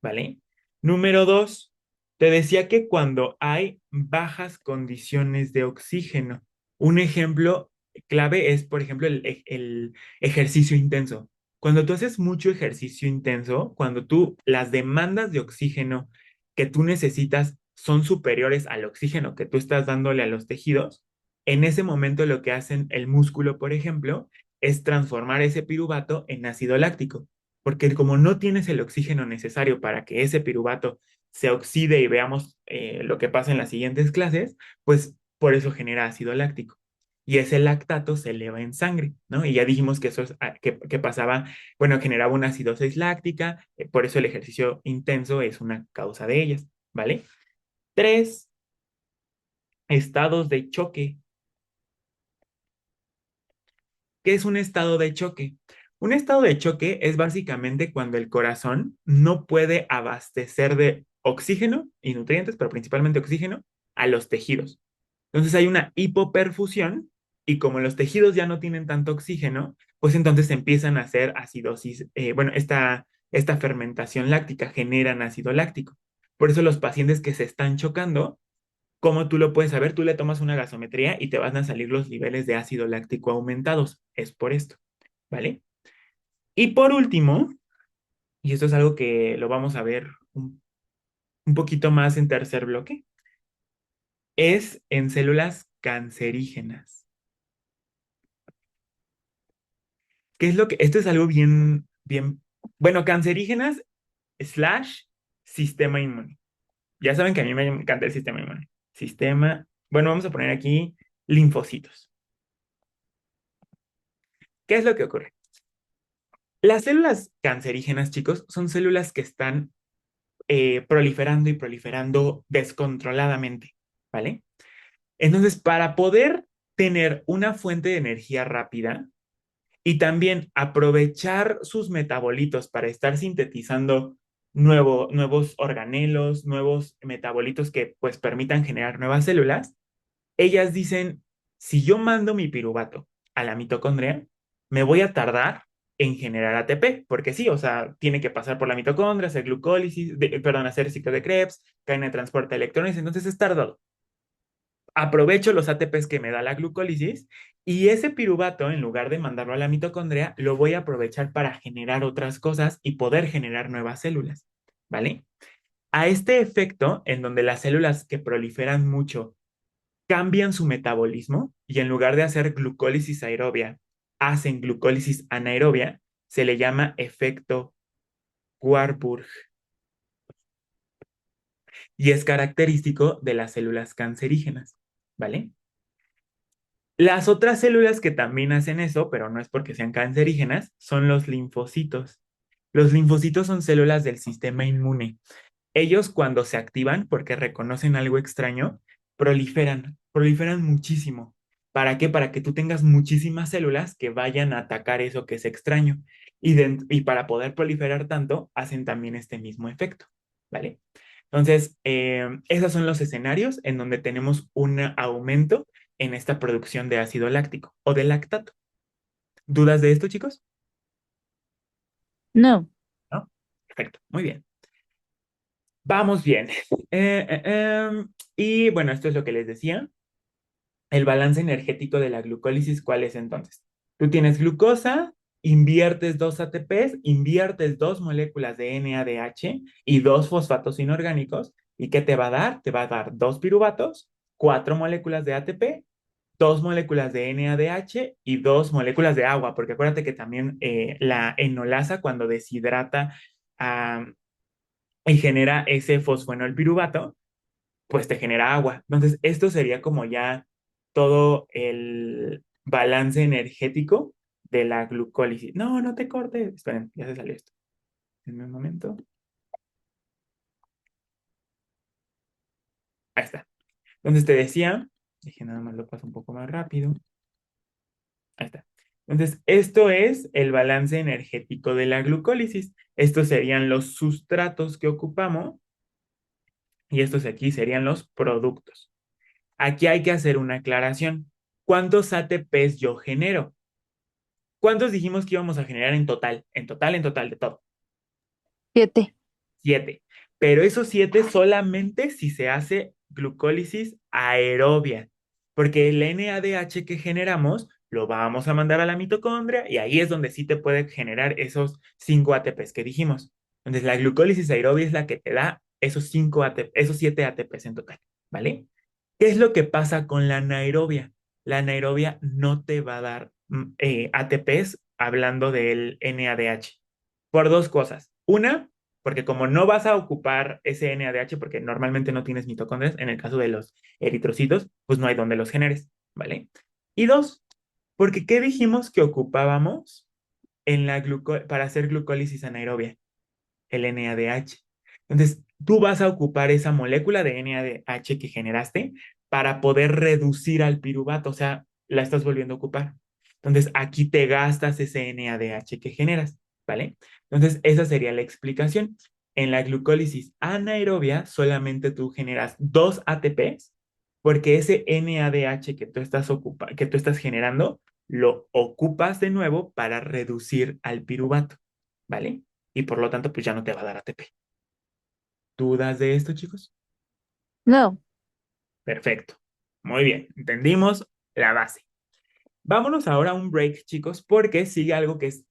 ¿vale? Número dos, te decía que cuando hay bajas condiciones de oxígeno, un ejemplo clave es, por ejemplo, el ejercicio intenso. Cuando tú haces mucho ejercicio intenso, cuando las demandas de oxígeno que tú necesitas son superiores al oxígeno que tú estás dándole a los tejidos, en ese momento lo que hacen el músculo, por ejemplo, es transformar ese piruvato en ácido láctico porque como no tienes el oxígeno necesario para que ese piruvato se oxide y veamos lo que pasa en las siguientes clases, pues por eso genera ácido láctico. Y ese lactato se eleva en sangre, ¿no? Y ya dijimos que eso es, que pasaba, bueno, generaba una acidosis láctica, por eso el ejercicio intenso es una causa de ellas, ¿vale? Tres, estados de choque. ¿Qué es un estado de choque? Un estado de choque es básicamente cuando el corazón no puede abastecer de oxígeno y nutrientes, pero principalmente oxígeno, a los tejidos. Entonces hay una hipoperfusión y como los tejidos ya no tienen tanto oxígeno, pues entonces empiezan a hacer acidosis, bueno, esta fermentación láctica generan ácido láctico. Por eso los pacientes que se están chocando, ¿cómo tú lo puedes saber? Tú le tomas una gasometría y te van a salir los niveles de ácido láctico aumentados. Es por esto, ¿vale? Y por último, y esto es algo que lo vamos a ver un poquito más en tercer bloque, es en células cancerígenas. ¿Qué es lo que? Esto es algo bien, bien, bueno, cancerígenas slash sistema inmune. Ya saben que a mí me encanta el sistema inmune. Bueno, vamos a poner aquí linfocitos. ¿Qué es lo que ocurre? Las células cancerígenas, chicos, son células que están proliferando y proliferando descontroladamente, ¿vale? Entonces, para poder tener una fuente de energía rápida y también aprovechar sus metabolitos para estar sintetizando nuevos organelos, nuevos metabolitos que pues permitan generar nuevas células, ellas dicen, si yo mando mi piruvato a la mitocondria, me voy a tardar en generar ATP, porque sí, o sea, tiene que pasar por la mitocondria, hacer glucólisis, perdón, hacer ciclo de Krebs, cadena de transporte de electrones, entonces es tardado. Aprovecho los ATPs que me da la glucólisis Y ese piruvato, en lugar de mandarlo a la mitocondria, lo voy a aprovechar para generar otras cosas y poder generar nuevas células, ¿vale? A este efecto, en donde las células que proliferan mucho cambian su metabolismo y en lugar de hacer glucólisis aerobia, hacen glucólisis anaerobia, se le llama efecto Warburg y es característico de las células cancerígenas, ¿vale? Las otras células que también hacen eso, pero no es porque sean cancerígenas, son los linfocitos. Los linfocitos son células del sistema inmune. Ellos cuando se activan, porque reconocen algo extraño, proliferan muchísimo. ¿Para qué? Para que tú tengas muchísimas células que vayan a atacar eso que es extraño. Y para poder proliferar tanto, hacen también este mismo efecto, ¿vale? Entonces, esos son los escenarios en donde tenemos un aumento en esta producción de ácido láctico o de lactato. ¿Dudas de esto, chicos?
No.
¿No? Perfecto, muy bien. Vamos bien. Y bueno, esto es lo que les decía. El balance energético de la glucólisis, ¿cuál es entonces? Tú tienes glucosa, inviertes dos ATPs, inviertes dos moléculas de NADH y dos fosfatos inorgánicos. ¿Y qué te va a dar? Te va a dar dos piruvatos, cuatro moléculas de ATP, dos moléculas de NADH y dos moléculas de agua, porque acuérdate que también la enolasa cuando deshidrata ah, y genera ese fosfonolpiruvato, pues te genera agua. Entonces, esto sería como ya todo el balance energético de la glucólisis. No, no te cortes. Esperen, ya se salió esto. En un momento. Ahí está. Entonces te decía, dije nada más lo paso un poco más rápido. Ahí está. Entonces, esto es el balance energético de la glucólisis. Estos serían los sustratos que ocupamos y estos aquí serían los productos. Aquí hay que hacer una aclaración. ¿Cuántos ATPs yo genero? ¿Cuántos dijimos que íbamos a generar en total? En total, de todo.
7.
7. Pero esos 7 solamente si se hace glucólisis aerobia. Porque el NADH que generamos lo vamos a mandar a la mitocondria y ahí es donde sí te puede generar esos 5 ATPs que dijimos. Entonces la glucólisis aerobia es la que te da esos 5 ATP, esos 7 ATPs en total, ¿vale? ¿Qué es lo que pasa con la anaerobia? La anaerobia no te va a dar ATPs hablando del NADH por dos cosas. Una, porque como no vas a ocupar ese NADH, porque normalmente no tienes mitocondrias, en el caso de los eritrocitos, pues no hay donde los generes, ¿vale? Y dos, porque ¿qué dijimos que ocupábamos para hacer glucólisis anaerobia? El NADH. Entonces, tú vas a ocupar esa molécula de NADH que generaste para poder reducir al piruvato, o sea, la estás volviendo a ocupar. Entonces, aquí te gastas ese NADH que generas, ¿vale? Entonces, esa sería la explicación. En la glucólisis anaerobia, solamente tú generas dos ATPs, porque ese NADH que tú estás generando, lo ocupas de nuevo para reducir al piruvato, ¿vale? Y por lo tanto, pues ya no te va a dar ATP. ¿Dudas de esto, chicos?
No.
Perfecto. Muy bien, entendimos la base. Vámonos ahora a un break, chicos, porque sigue algo que es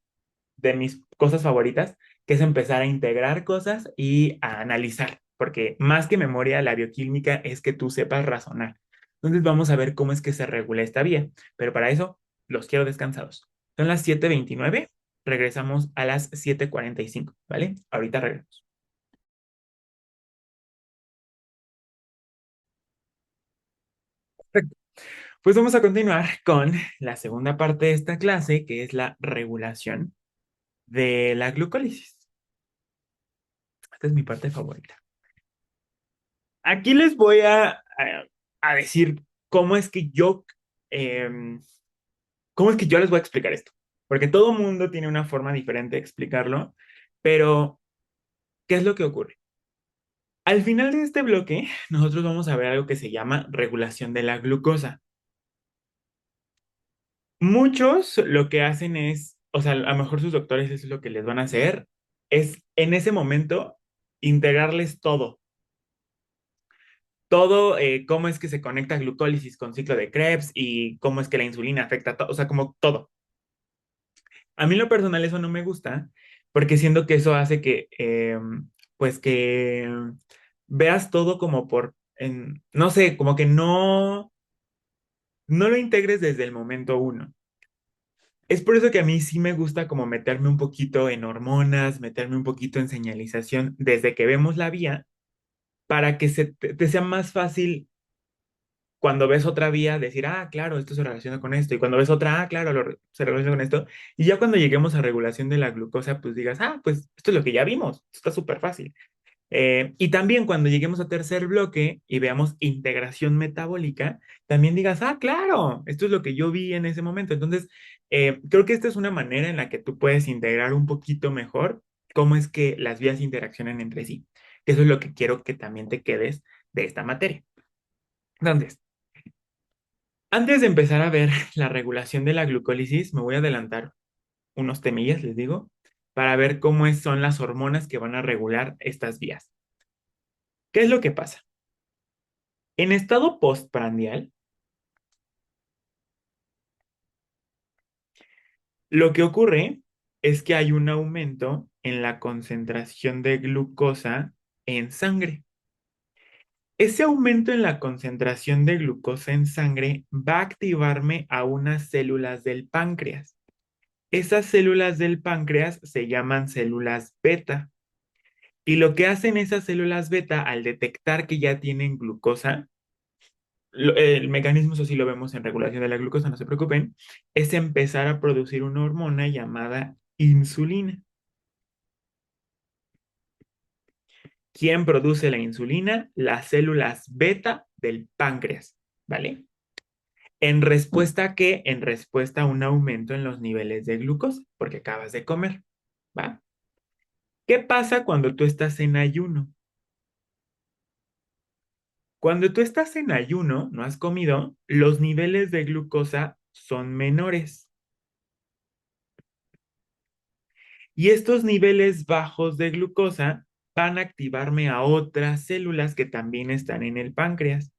de mis cosas favoritas, que es empezar a integrar cosas y a analizar, porque más que memoria, la bioquímica es que tú sepas razonar. Entonces vamos a ver cómo es que se regula esta vía, pero para eso los quiero descansados. Son las 7:29, regresamos a las 7:45, ¿vale? Ahorita regresamos. Perfecto. Pues vamos a continuar con la segunda parte de esta clase, que es la regulación de la glucólisis. Esta es mi parte favorita. Aquí les voy a decir cómo es que em, cómo es que yo les voy a explicar esto. Porque todo mundo tiene una forma diferente de explicarlo, pero ¿qué es lo que ocurre? Al final de este bloque, nosotros vamos a ver algo que se llama regulación de la glucosa. Muchos lo que hacen es, o sea, a lo mejor sus doctores eso es lo que les van a hacer, es en ese momento integrarles todo, todo, cómo es que se conecta glucólisis con ciclo de Krebs y cómo es que la insulina afecta todo, o sea, como todo. A mí en lo personal eso no me gusta porque siento que eso hace que, pues que veas todo como no sé, como que no lo integres desde el momento uno. Es por eso que a mí sí me gusta como meterme un poquito en hormonas, meterme un poquito en señalización desde que vemos la vía para que te sea más fácil cuando ves otra vía decir, ah, claro, esto se relaciona con esto, y cuando ves otra, ah, claro, se relaciona con esto, y ya cuando lleguemos a regulación de la glucosa, pues digas, ah, pues esto es lo que ya vimos, está súper fácil. Y también cuando lleguemos a tercer bloque y veamos integración metabólica, también digas, ah, claro, esto es lo que yo vi en ese momento. Entonces, creo que esta es una manera en la que tú puedes integrar un poquito mejor cómo es que las vías interaccionan entre sí. Eso es lo que quiero que también te quedes de esta materia. Entonces, antes de empezar a ver la regulación de la glucólisis, me voy a adelantar unos temillas, les digo, para ver son las hormonas que van a regular estas vías. ¿Qué es lo que pasa? En estado postprandial, lo que ocurre es que hay un aumento en la concentración de glucosa en sangre. Ese aumento en la concentración de glucosa en sangre va a activarme a unas células del páncreas. Esas células del páncreas se llaman células beta. Y lo que hacen esas células beta al detectar que ya tienen glucosa, el mecanismo, eso sí lo vemos en regulación de la glucosa, no se preocupen, es empezar a producir una hormona llamada insulina. ¿Quién produce la insulina? Las células beta del páncreas, ¿vale? ¿En respuesta a qué? En respuesta a un aumento en los niveles de glucosa, porque acabas de comer, ¿va? ¿Qué pasa cuando tú estás en ayuno? Cuando tú estás en ayuno, no has comido, los niveles de glucosa son menores. Y estos niveles bajos de glucosa van a activarme a otras células que también están en el páncreas.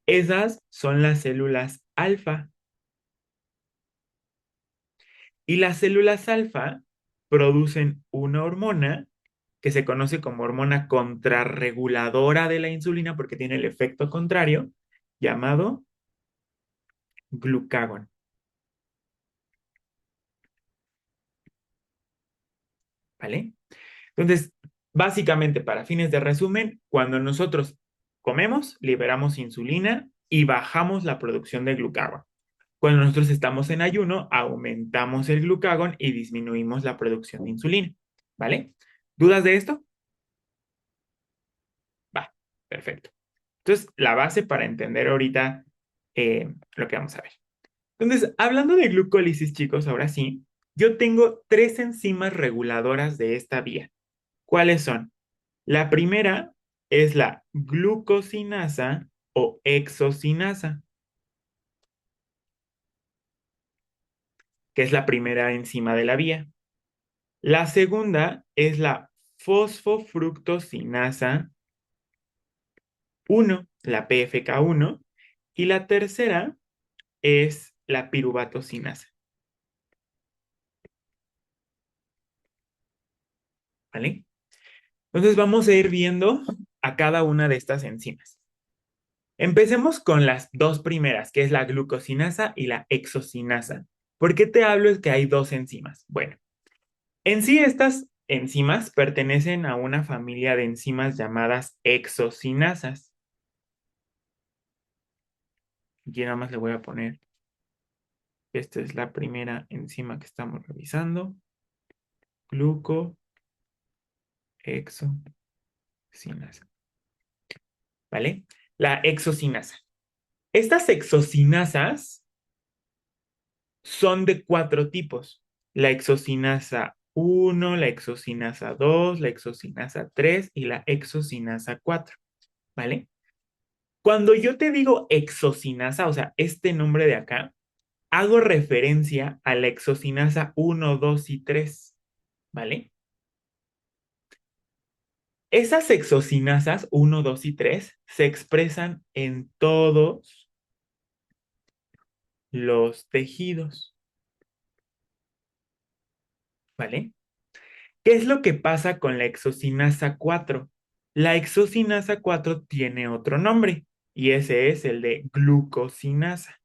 Esas son las células alfa. Y las células alfa producen una hormona que se conoce como hormona contrarreguladora de la insulina porque tiene el efecto contrario, llamado glucagón. ¿Vale? Entonces, básicamente, para fines de resumen, cuando nosotros comemos, liberamos insulina y bajamos la producción de glucagón. Cuando nosotros estamos en ayuno, aumentamos el glucagón y disminuimos la producción de insulina. ¿Vale? ¿Dudas de esto? Va, perfecto. Entonces, la base para entender ahorita lo que vamos a ver. Entonces, hablando de glucólisis, chicos, ahora sí, yo tengo tres enzimas reguladoras de esta vía. ¿Cuáles son? La primera es la glucosinasa o exosinasa, que es la primera enzima de la vía. La segunda es la fosfofructosinasa 1, la PFK1, y la tercera es la piruvatosinasa. ¿Vale? Entonces vamos a ir viendo a cada una de estas enzimas. Empecemos con las dos primeras, que es la glucosinasa y la exosinasa. ¿Por qué te hablo? Es que hay dos enzimas. Bueno, en sí estas enzimas pertenecen a una familia de enzimas llamadas exosinasas. Aquí nada más le voy a poner, esta es la primera enzima que estamos revisando. Glucoexosinasa. ¿Vale? La exosinasa. Estas exosinasas son de cuatro tipos. La exosinasa 1, la exosinasa 2, la exosinasa 3 y la exosinasa 4. ¿Vale? Cuando yo te digo exosinasa, o sea, este nombre de acá, hago referencia a la exosinasa 1, 2 y 3. ¿Vale? Esas exocinasas 1, 2 y 3 se expresan en todos los tejidos, ¿vale? ¿Qué es lo que pasa con la exocinasa 4? La exocinasa 4 tiene otro nombre y ese es el de glucosinasa.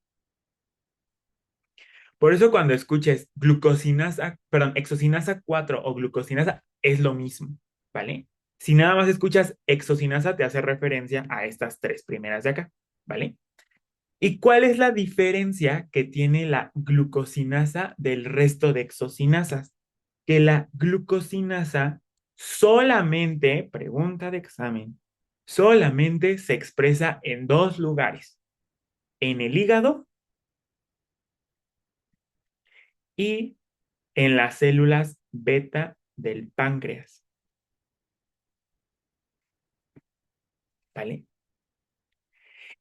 Por eso cuando escuches glucosinasa, perdón, exocinasa 4 o glucosinasa es lo mismo, ¿vale? Si nada más escuchas exocinasa te hace referencia a estas tres primeras de acá, ¿vale? ¿Y cuál es la diferencia que tiene la glucosinasa del resto de exocinasas? Que la glucosinasa solamente, pregunta de examen, solamente se expresa en dos lugares, en el hígado y en las células beta del páncreas, ¿vale?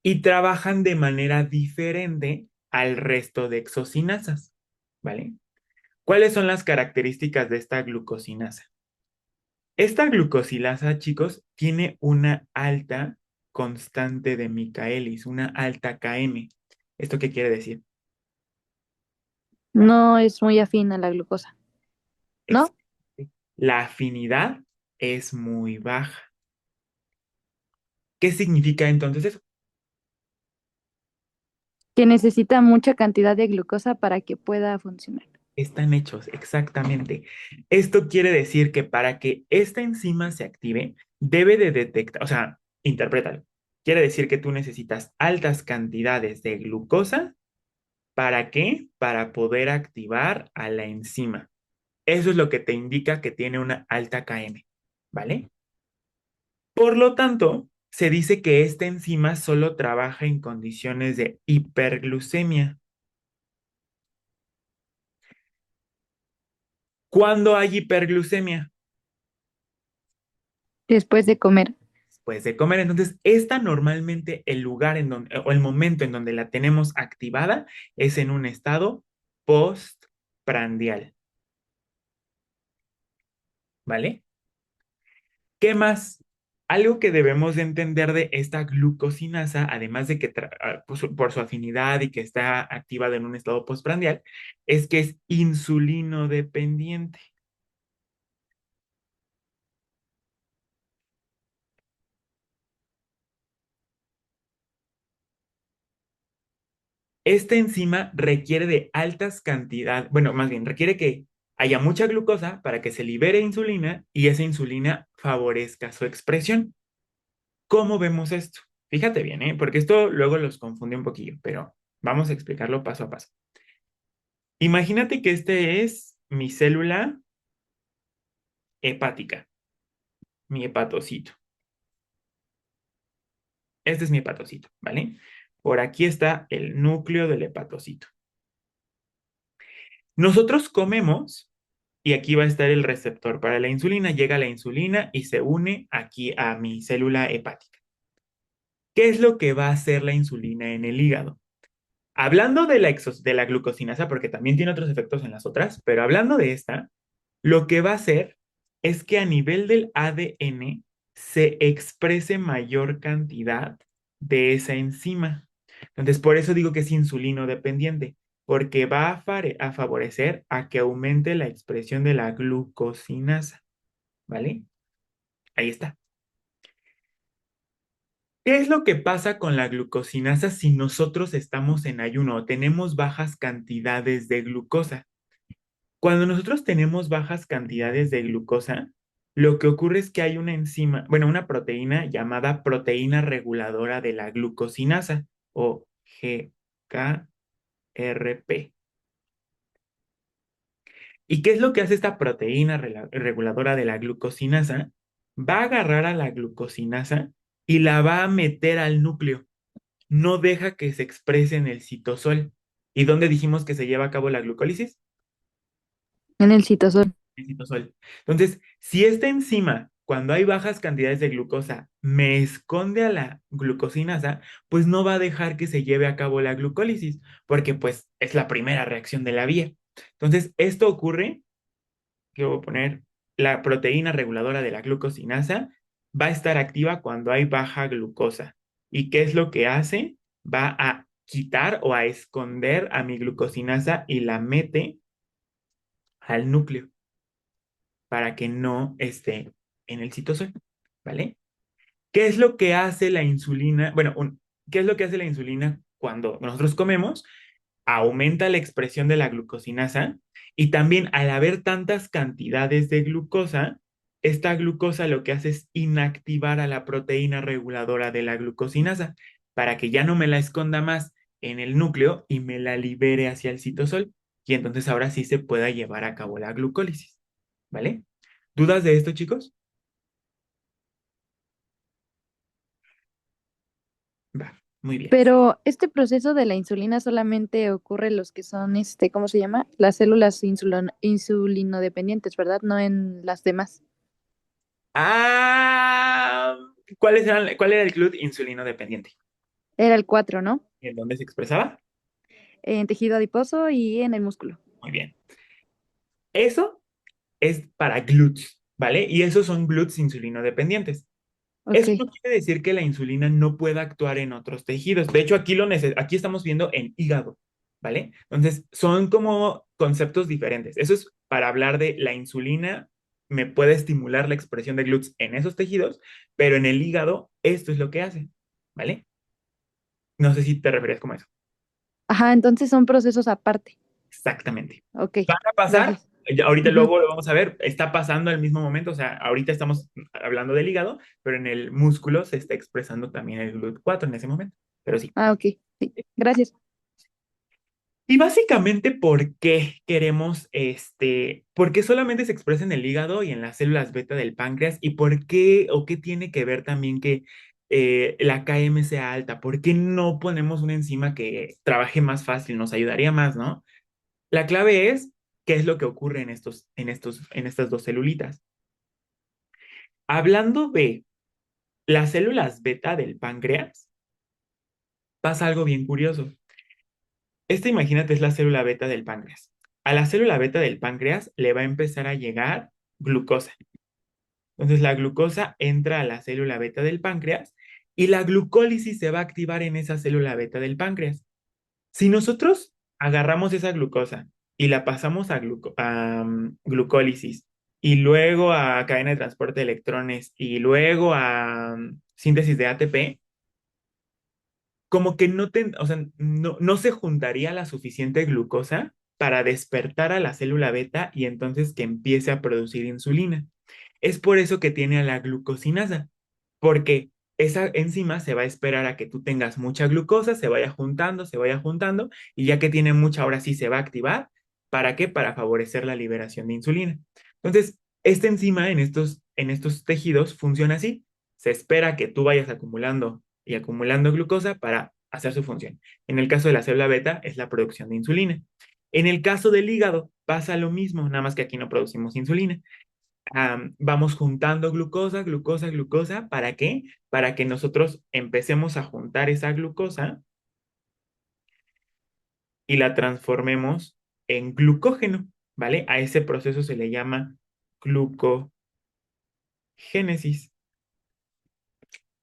Y trabajan de manera diferente al resto de exocinasas, ¿vale? ¿Cuáles son las características de esta glucosinasa? Esta glucosilasa, chicos, tiene una alta constante de Michaelis, una alta Km. ¿Esto qué quiere decir?
No es muy afín a la glucosa, ¿no?
La afinidad es muy baja. ¿Qué significa entonces eso?
Que necesita mucha cantidad de glucosa para que pueda funcionar.
Están hechos, exactamente. Esto quiere decir que para que esta enzima se active, debe de detectar, o sea, interprétalo. Quiere decir que tú necesitas altas cantidades de glucosa. ¿Para qué? Para poder activar a la enzima. Eso es lo que te indica que tiene una alta Km, ¿vale? Por lo tanto, se dice que esta enzima solo trabaja en condiciones de hiperglucemia. ¿Cuándo hay hiperglucemia?
Después de comer.
Después de comer. Entonces, esta normalmente el lugar en donde, o el momento en donde la tenemos activada es en un estado postprandial, ¿vale? ¿Qué más? Algo que debemos de entender de esta glucosinasa, además de que por su afinidad y que está activada en un estado postprandial, es que es insulino dependiente. Esta enzima requiere de altas cantidades, bueno, más bien, requiere que haya mucha glucosa para que se libere insulina y esa insulina favorezca su expresión. ¿Cómo vemos esto? Fíjate bien, ¿eh? Porque esto luego los confunde un poquillo, pero vamos a explicarlo paso a paso. Imagínate que este es mi célula hepática, mi hepatocito. Este es mi hepatocito, ¿vale? Por aquí está el núcleo del hepatocito. Nosotros comemos y aquí va a estar el receptor para la insulina. Llega la insulina y se une aquí a mi célula hepática. ¿Qué es lo que va a hacer la insulina en el hígado? Hablando de la glucosinasa, porque también tiene otros efectos en las otras, pero hablando de esta, lo que va a hacer es que a nivel del ADN se exprese mayor cantidad de esa enzima. Entonces, por eso digo que es insulino dependiente, porque va a favorecer a que aumente la expresión de la glucosinasa, ¿vale? Ahí está. ¿Qué es lo que pasa con la glucosinasa si nosotros estamos en ayuno o tenemos bajas cantidades de glucosa? Cuando nosotros tenemos bajas cantidades de glucosa, lo que ocurre es que hay una enzima, bueno, una proteína llamada proteína reguladora de la glucosinasa o GKRP. ¿Y qué es lo que hace esta proteína reguladora de la glucosinasa? Va a agarrar a la glucosinasa y la va a meter al núcleo. No deja que se exprese en el citosol. ¿Y dónde dijimos que se lleva a cabo la glucólisis?
En el citosol.
El citosol. Entonces, si esta enzima, cuando hay bajas cantidades de glucosa, me esconde a la glucosinasa, pues no va a dejar que se lleve a cabo la glucólisis, porque pues es la primera reacción de la vía. Entonces, esto ocurre, que voy a poner la proteína reguladora de la glucosinasa, va a estar activa cuando hay baja glucosa. ¿Y qué es lo que hace? Va a quitar o a esconder a mi glucosinasa y la mete al núcleo para que no esté en el citosol, ¿vale? ¿Qué es lo que hace la insulina? Bueno, ¿qué es lo que hace la insulina cuando nosotros comemos? Aumenta la expresión de la glucosinasa y también al haber tantas cantidades de glucosa, esta glucosa lo que hace es inactivar a la proteína reguladora de la glucosinasa para que ya no me la esconda más en el núcleo y me la libere hacia el citosol y entonces ahora sí se pueda llevar a cabo la glucólisis, ¿vale? ¿Dudas de esto, chicos? Va, muy bien.
Pero este proceso de la insulina solamente ocurre en los que son, ¿cómo se llama? Las células insulinodependientes, ¿verdad? No en las demás.
Ah, ¿cuál era el glut insulino dependiente?
Era el 4, ¿no?
¿En dónde se expresaba?
En tejido adiposo y en el músculo.
Muy bien. Eso es para GLUTs, ¿vale? Y esos son GLUTs insulinodependientes.
Ok.
Eso no quiere decir que la insulina no pueda actuar en otros tejidos. De hecho, aquí estamos viendo en hígado, ¿vale? Entonces, son como conceptos diferentes. Eso es para hablar de la insulina me puede estimular la expresión de GLUTs en esos tejidos, pero en el hígado esto es lo que hace, ¿vale? No sé si te referías como eso.
Ajá, entonces son procesos aparte.
Exactamente.
Ok,
Van a pasar,
gracias.
ahorita
Ujú.
luego lo vamos a ver, está pasando al mismo momento, o sea, ahorita estamos hablando del hígado, pero en el músculo se está expresando también el GLUT4 en ese momento, pero sí.
Ah, ok. Sí, gracias.
Y básicamente, ¿por qué queremos, por qué solamente se expresa en el hígado y en las células beta del páncreas? ¿Y por qué, o qué tiene que ver también que la KM sea alta? ¿Por qué no ponemos una enzima que trabaje más fácil, nos ayudaría más, ¿no? La clave es qué es lo que ocurre en estas dos celulitas. Hablando de las células beta del páncreas, pasa algo bien curioso. Esta, imagínate, es la célula beta del páncreas. A la célula beta del páncreas le va a empezar a llegar glucosa. Entonces la glucosa entra a la célula beta del páncreas y la glucólisis se va a activar en esa célula beta del páncreas. Si nosotros agarramos esa glucosa y la pasamos a glucólisis y luego a cadena de transporte de electrones y luego a síntesis de ATP, como que o sea, no se juntaría la suficiente glucosa para despertar a la célula beta y entonces que empiece a producir insulina. Es por eso que tiene a la glucosinasa, porque esa enzima se va a esperar a que tú tengas mucha glucosa, se vaya juntando, y ya que tiene mucha, ahora sí se va a activar. ¿Para qué? Para favorecer la liberación de insulina. Entonces, esta enzima en estos tejidos funciona así. Se espera que tú vayas acumulando y acumulando glucosa para hacer su función. En el caso de la célula beta es la producción de insulina. En el caso del hígado pasa lo mismo, nada más que aquí no producimos insulina. Vamos juntando glucosa, glucosa, glucosa. ¿Para qué? Para que nosotros empecemos a juntar esa glucosa y la transformemos en glucógeno, ¿vale? A ese proceso se le llama glucogénesis,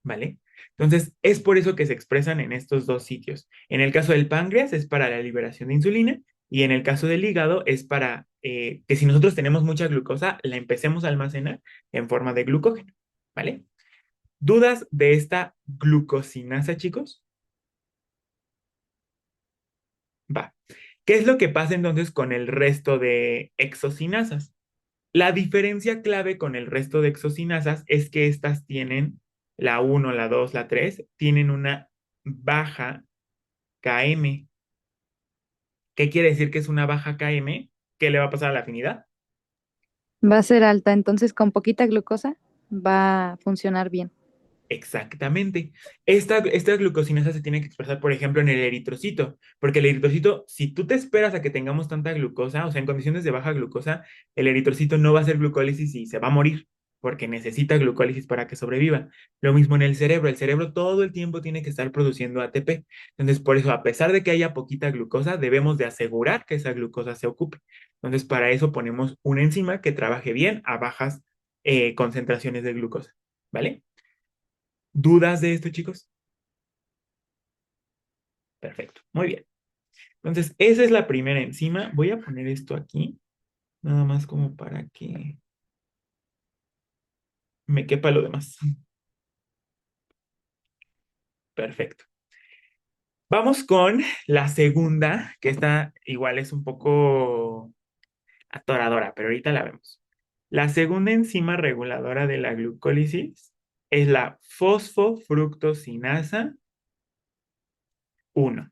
¿vale? Entonces, es por eso que se expresan en estos dos sitios. En el caso del páncreas es para la liberación de insulina y en el caso del hígado es para que si nosotros tenemos mucha glucosa, la empecemos a almacenar en forma de glucógeno, ¿vale? ¿Dudas de esta glucosinasa, chicos? Va. ¿Qué es lo que pasa entonces con el resto de exocinasas? La diferencia clave con el resto de exocinasas es que estas tienen, la uno, la 2, la 3, tienen una baja KM. ¿Qué quiere decir que es una baja KM? ¿Qué le va a pasar a la afinidad?
Va a ser alta, entonces con poquita glucosa va a funcionar bien.
Exactamente. Esta glucosinasa se tiene que expresar, por ejemplo, en el eritrocito, porque el eritrocito, si tú te esperas a que tengamos tanta glucosa, o sea, en condiciones de baja glucosa, el eritrocito no va a hacer glucólisis y se va a morir, porque necesita glucólisis para que sobreviva. Lo mismo en el cerebro todo el tiempo tiene que estar produciendo ATP. Entonces, por eso, a pesar de que haya poquita glucosa, debemos de asegurar que esa glucosa se ocupe. Entonces, para eso ponemos una enzima que trabaje bien a bajas concentraciones de glucosa. ¿vale? ¿Dudas de esto, chicos? Perfecto, muy bien. Entonces, esa es la primera enzima. Voy a poner esto aquí, nada más como para que me quepa lo demás. Perfecto. Vamos con la segunda, que esta igual es un poco atoradora, pero ahorita la vemos. La segunda enzima reguladora de la glucólisis es la fosfofructosinasa 1,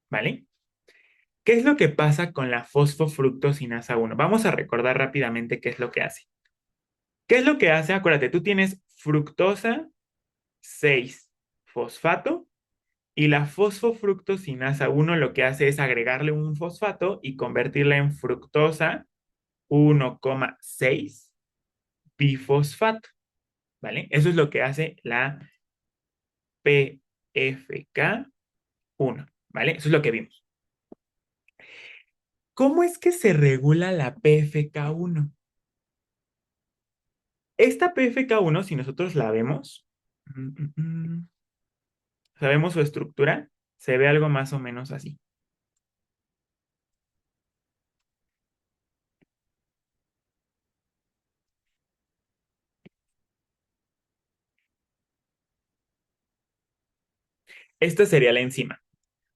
¿vale? ¿Qué es lo que pasa con la fosfofructosinasa 1? Vamos a recordar rápidamente qué es lo que hace. ¿Qué es lo que hace? Acuérdate, tú tienes fructosa 6-fosfato y la fosfofructosinasa 1 lo que hace es agregarle un fosfato y convertirla en fructosa 1,6 bifosfato, ¿vale? Eso es lo que hace la PFK1, ¿vale? Eso es lo que vimos. ¿Cómo es que se regula la PFK1? Esta PFK1, si nosotros la vemos, sabemos su estructura, se ve algo más o menos así. Esta sería la enzima.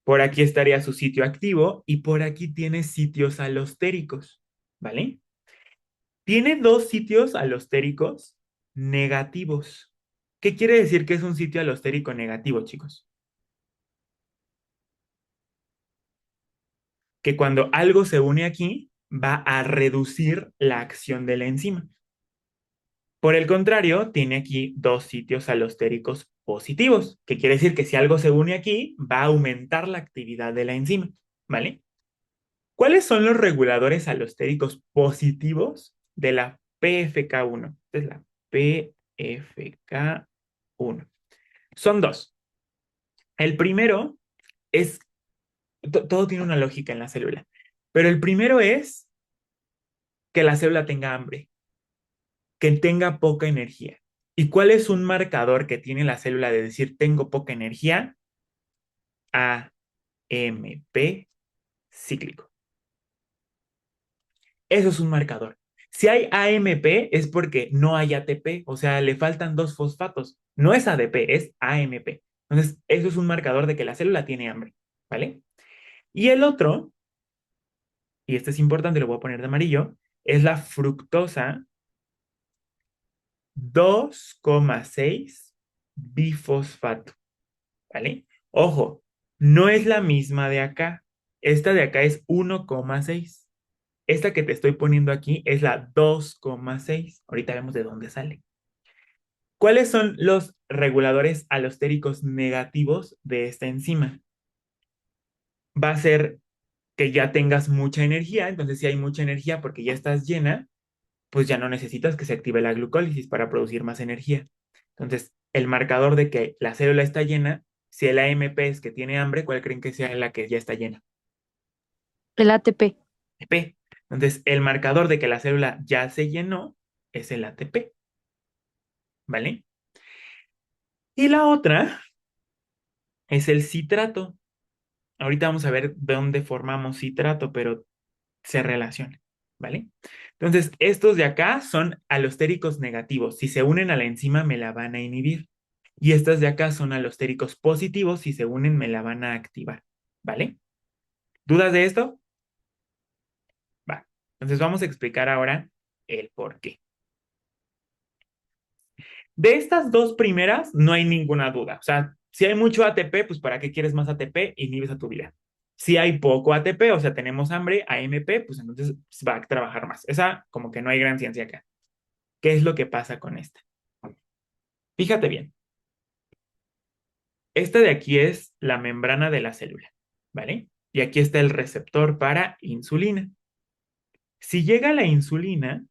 Por aquí estaría su sitio activo y por aquí tiene sitios alostéricos, ¿vale? Tiene dos sitios alostéricos negativos. ¿Qué quiere decir que es un sitio alostérico negativo, chicos? Que cuando algo se une aquí, va a reducir la acción de la enzima. Por el contrario, tiene aquí dos sitios alostéricos positivos, que quiere decir que si algo se une aquí, va a aumentar la actividad de la enzima, ¿vale? ¿Cuáles son los reguladores alostéricos positivos de la PFK1? Esta es la PFK1. Son dos. El primero es, todo tiene una lógica en la célula, pero el primero es que la célula tenga hambre, que tenga poca energía. ¿Y cuál es un marcador que tiene la célula de decir tengo poca energía? AMP cíclico. Eso es un marcador. Si hay AMP es porque no hay ATP, o sea, le faltan dos fosfatos. No es ADP, es AMP. Entonces, eso es un marcador de que la célula tiene hambre, ¿vale? Y el otro, y este es importante, lo voy a poner de amarillo, es la fructosa 2,6 bifosfato, ¿vale? Ojo, no es la misma de acá. Esta de acá es 1,6. Esta que te estoy poniendo aquí es la 2,6. Ahorita vemos de dónde sale. ¿Cuáles son los reguladores alostéricos negativos de esta enzima? Va a ser que ya tengas mucha energía, entonces si hay mucha energía porque ya estás llena, pues ya no necesitas que se active la glucólisis para producir más energía. Entonces, el marcador de que la célula está llena, si el AMP es que tiene hambre, ¿cuál creen que sea la que ya está llena?
El ATP.
ATP. Entonces, el marcador de que la célula ya se llenó es el ATP, ¿vale? Y la otra es el citrato. Ahorita vamos a ver de dónde formamos citrato, pero se relaciona, ¿vale? Entonces, estos de acá son alostéricos negativos. Si se unen a la enzima, me la van a inhibir. Y estas de acá son alostéricos positivos. Si se unen, me la van a activar, ¿vale? ¿Dudas de esto? Va. Entonces, vamos a explicar ahora el por qué. De estas dos primeras, no hay ninguna duda. O sea, si hay mucho ATP, pues ¿para qué quieres más ATP? Inhibes a tu vida. Si hay poco ATP, o sea, tenemos hambre, AMP, pues entonces va a trabajar más. Esa como que no hay gran ciencia acá. ¿Qué es lo que pasa con esta? Fíjate bien. Esta de aquí es la membrana de la célula, ¿vale? Y aquí está el receptor para insulina. Si llega la insulina,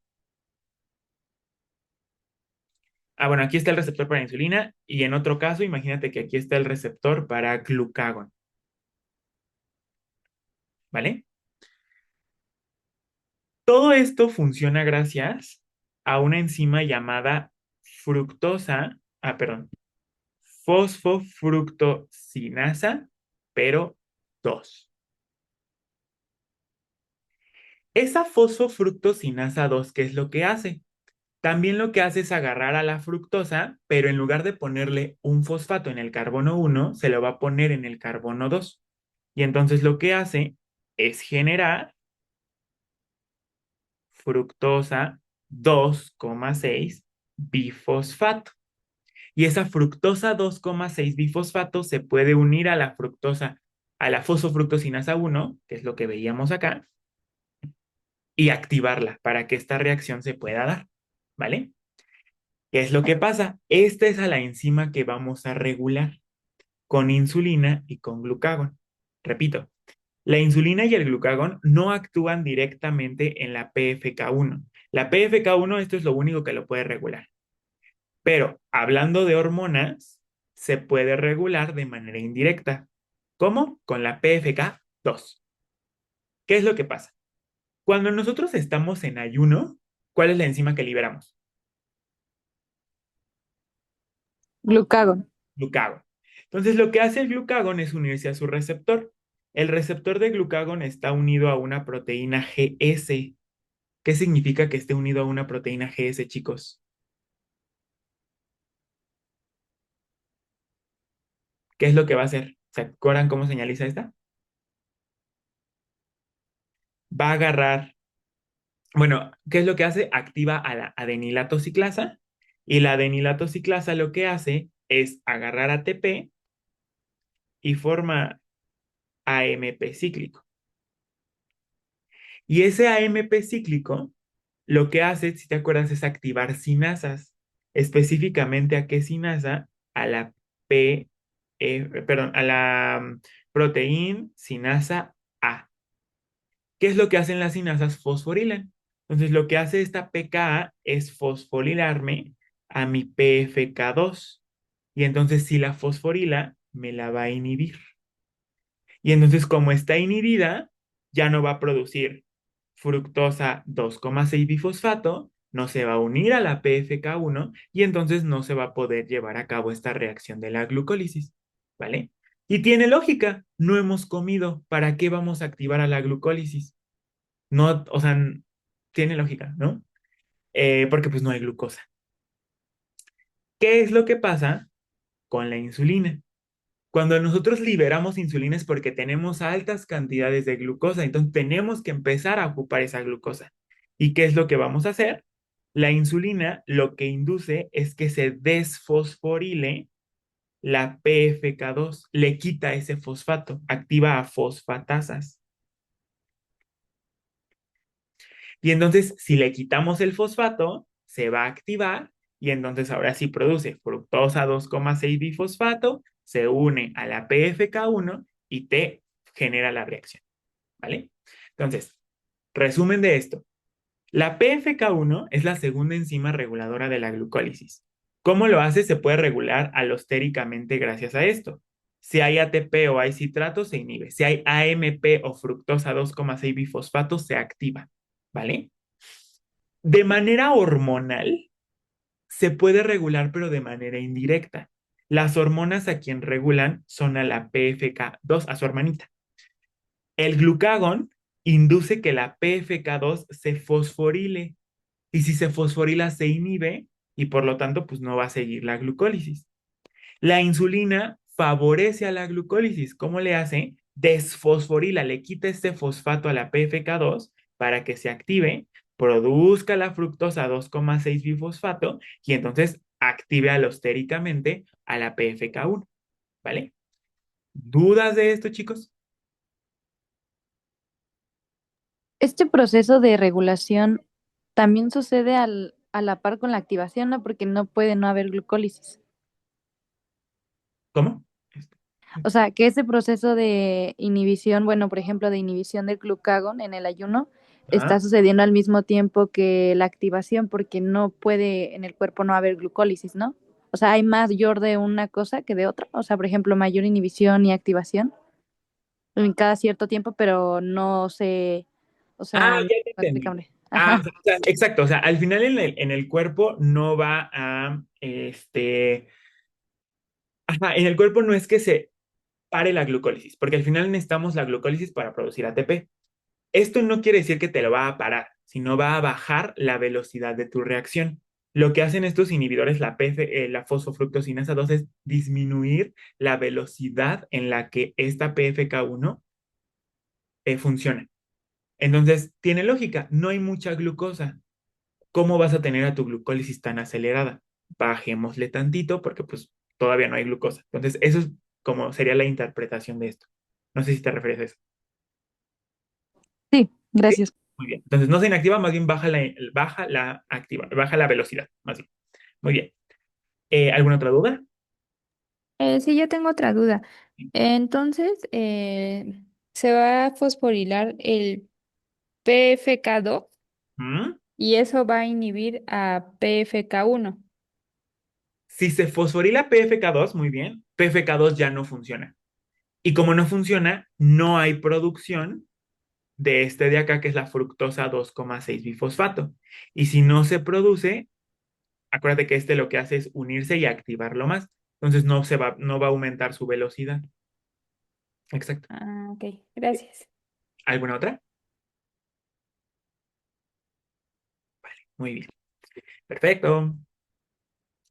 bueno, aquí está el receptor para insulina y en otro caso, imagínate que aquí está el receptor para glucagón, ¿vale? Todo esto funciona gracias a una enzima llamada perdón, fosfofructosinasa, pero 2. Esa fosfofructosinasa 2, ¿qué es lo que hace? También lo que hace es agarrar a la fructosa, pero en lugar de ponerle un fosfato en el carbono 1, se lo va a poner en el carbono 2. Y entonces lo que hace es generar fructosa 2,6 bifosfato. Y esa fructosa 2,6 bifosfato se puede unir a la fructosa, a la fosfofructosinasa 1, que es lo que veíamos acá, y activarla para que esta reacción se pueda dar, ¿vale? ¿Qué es lo que pasa? Esta es a la enzima que vamos a regular con insulina y con glucagón. Repito, la insulina y el glucagón no actúan directamente en la PFK1. La PFK1, esto es lo único que lo puede regular. Pero hablando de hormonas, se puede regular de manera indirecta. ¿Cómo? Con la PFK2. ¿Qué es lo que pasa? Cuando nosotros estamos en ayuno, ¿cuál es la enzima que liberamos?
Glucagón.
Glucagón. Entonces, lo que hace el glucagón es unirse a su receptor. El receptor de glucagón está unido a una proteína GS. ¿Qué significa que esté unido a una proteína GS, chicos? ¿Qué es lo que va a hacer? ¿Se acuerdan cómo señaliza esta? Va a agarrar, bueno, ¿qué es lo que hace? Activa a la adenilato ciclasa y la adenilato ciclasa lo que hace es agarrar ATP y forma AMP cíclico. Y ese AMP cíclico lo que hace, si te acuerdas, es activar sinasas. Específicamente a qué sinasa? A la a la proteína sinasa A. ¿Qué es lo que hacen las sinasas? Fosforilan. Entonces, lo que hace esta pKa es fosforilarme a mi PFK2. Y entonces, si la fosforila, me la va a inhibir. Y entonces, como está inhibida, ya no va a producir fructosa 2,6 bifosfato, no se va a unir a la PFK1 y entonces no se va a poder llevar a cabo esta reacción de la glucólisis, ¿vale? Y tiene lógica, no hemos comido, ¿para qué vamos a activar a la glucólisis? No, o sea, tiene lógica, ¿no? Porque pues no hay glucosa. ¿Qué es lo que pasa con la insulina? Cuando nosotros liberamos insulina es porque tenemos altas cantidades de glucosa, entonces tenemos que empezar a ocupar esa glucosa. ¿Y qué es lo que vamos a hacer? La insulina lo que induce es que se desfosforile la PFK2, le quita ese fosfato, activa a fosfatasas. Y entonces, si le quitamos el fosfato, se va a activar y entonces ahora sí produce fructosa 2,6 bifosfato, se une a la PFK1 y te genera la reacción, ¿vale? Entonces, resumen de esto. La PFK1 es la segunda enzima reguladora de la glucólisis. ¿Cómo lo hace? Se puede regular alostéricamente gracias a esto. Si hay ATP o hay citrato, se inhibe. Si hay AMP o fructosa 2,6 bifosfato, se activa, ¿vale? De manera hormonal, se puede regular, pero de manera indirecta. Las hormonas a quien regulan son a la PFK2, a su hermanita. El glucagón induce que la PFK2 se fosforile y si se fosforila se inhibe y por lo tanto pues no va a seguir la glucólisis. La insulina favorece a la glucólisis. ¿Cómo le hace? Desfosforila, le quita este fosfato a la PFK2 para que se active, produzca la fructosa 2,6 bifosfato y entonces active alostéricamente a la PFK1. ¿Vale? ¿Dudas de esto, chicos?
Este proceso de regulación también sucede a la par con la activación, ¿no? Porque no puede no haber glucólisis.
¿Cómo?
O sea, que ese proceso de inhibición, bueno, por ejemplo, de inhibición del glucagón en el ayuno, está
Ajá.
sucediendo al mismo tiempo que la activación, porque no puede en el cuerpo no haber glucólisis, ¿no? O sea, hay mayor de una cosa que de otra. O sea, por ejemplo, mayor inhibición y activación en cada cierto tiempo, pero no se, o
Ah,
sea, no,
ya te entendí.
explícame.
Ah,
Ajá.
o sea, exacto, o sea, al final en el cuerpo no va a, ajá, en el cuerpo no es que se pare la glucólisis, porque al final necesitamos la glucólisis para producir ATP. Esto no quiere decir que te lo va a parar, sino va a bajar la velocidad de tu reacción. Lo que hacen estos inhibidores, la fosfofructosinasa 2, es disminuir la velocidad en la que esta PFK1 funciona. Entonces, tiene lógica, no hay mucha glucosa. ¿Cómo vas a tener a tu glucólisis tan acelerada? Bajémosle tantito porque pues todavía no hay glucosa. Entonces, eso es como sería la interpretación de esto. No sé si te refieres a eso.
Sí,
¿Sí?
gracias.
Muy bien. Entonces, no se inactiva, más bien baja la velocidad, más bien. Muy bien. ¿Alguna otra duda?
Sí, yo tengo otra duda. Entonces, se va a fosforilar el PFK2
¿Mm?
y eso va a inhibir a PFK1.
Si se fosforila PFK2, muy bien, PFK2 ya no funciona. Y como no funciona, no hay producción de este de acá, que es la fructosa 2,6 bifosfato. Y si no se produce, acuérdate que este lo que hace es unirse y activarlo más. Entonces no va a aumentar su velocidad. Exacto.
Ah, ok, gracias.
¿Alguna otra? Muy bien. Perfecto.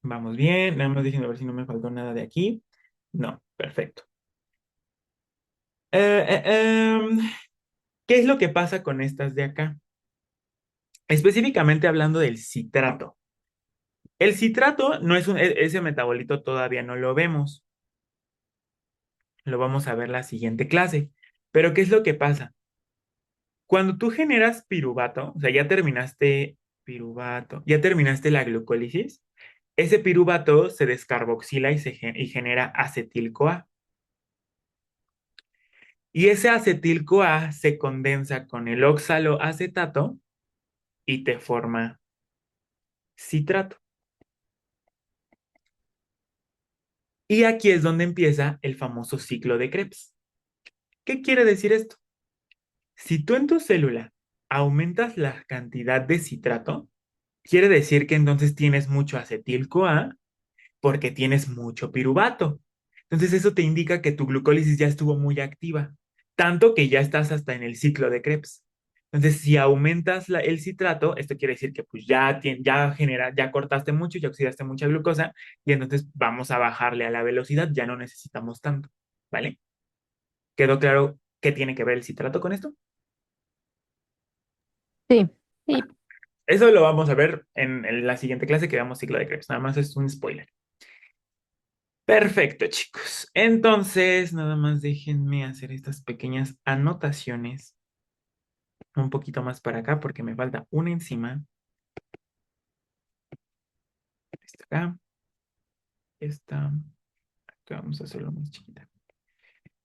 Vamos bien. Nada más déjenme ver si no me faltó nada de aquí. No, perfecto. Eh, eh, em, ¿Qué es lo que pasa con estas de acá? Específicamente hablando del citrato. El citrato no es ese metabolito todavía no lo vemos. Lo vamos a ver la siguiente clase. Pero ¿qué es lo que pasa? Cuando tú generas piruvato, o sea, ya terminaste piruvato, ya terminaste la glucólisis, ese piruvato se descarboxila y genera acetil-CoA. Y ese acetil-CoA se condensa con el oxaloacetato y te forma citrato. Y aquí es donde empieza el famoso ciclo de Krebs. ¿Qué quiere decir esto? Si tú en tu célula aumentas la cantidad de citrato, quiere decir que entonces tienes mucho acetil-CoA porque tienes mucho piruvato. Entonces eso te indica que tu glucólisis ya estuvo muy activa, tanto que ya estás hasta en el ciclo de Krebs. Entonces, si aumentas el citrato, esto quiere decir que pues ya cortaste mucho, ya oxidaste mucha glucosa y entonces vamos a bajarle a la velocidad, ya no necesitamos tanto, ¿vale? ¿Quedó claro qué tiene que ver el citrato con esto?
Sí,
Sí,
Eso lo vamos a ver en la siguiente clase que veamos ciclo de Krebs. Nada más es un spoiler. Perfecto, chicos. Entonces, nada más déjenme hacer estas pequeñas anotaciones un poquito más para acá porque me falta una enzima. Esta acá, esta. Acá vamos a hacerlo más chiquita.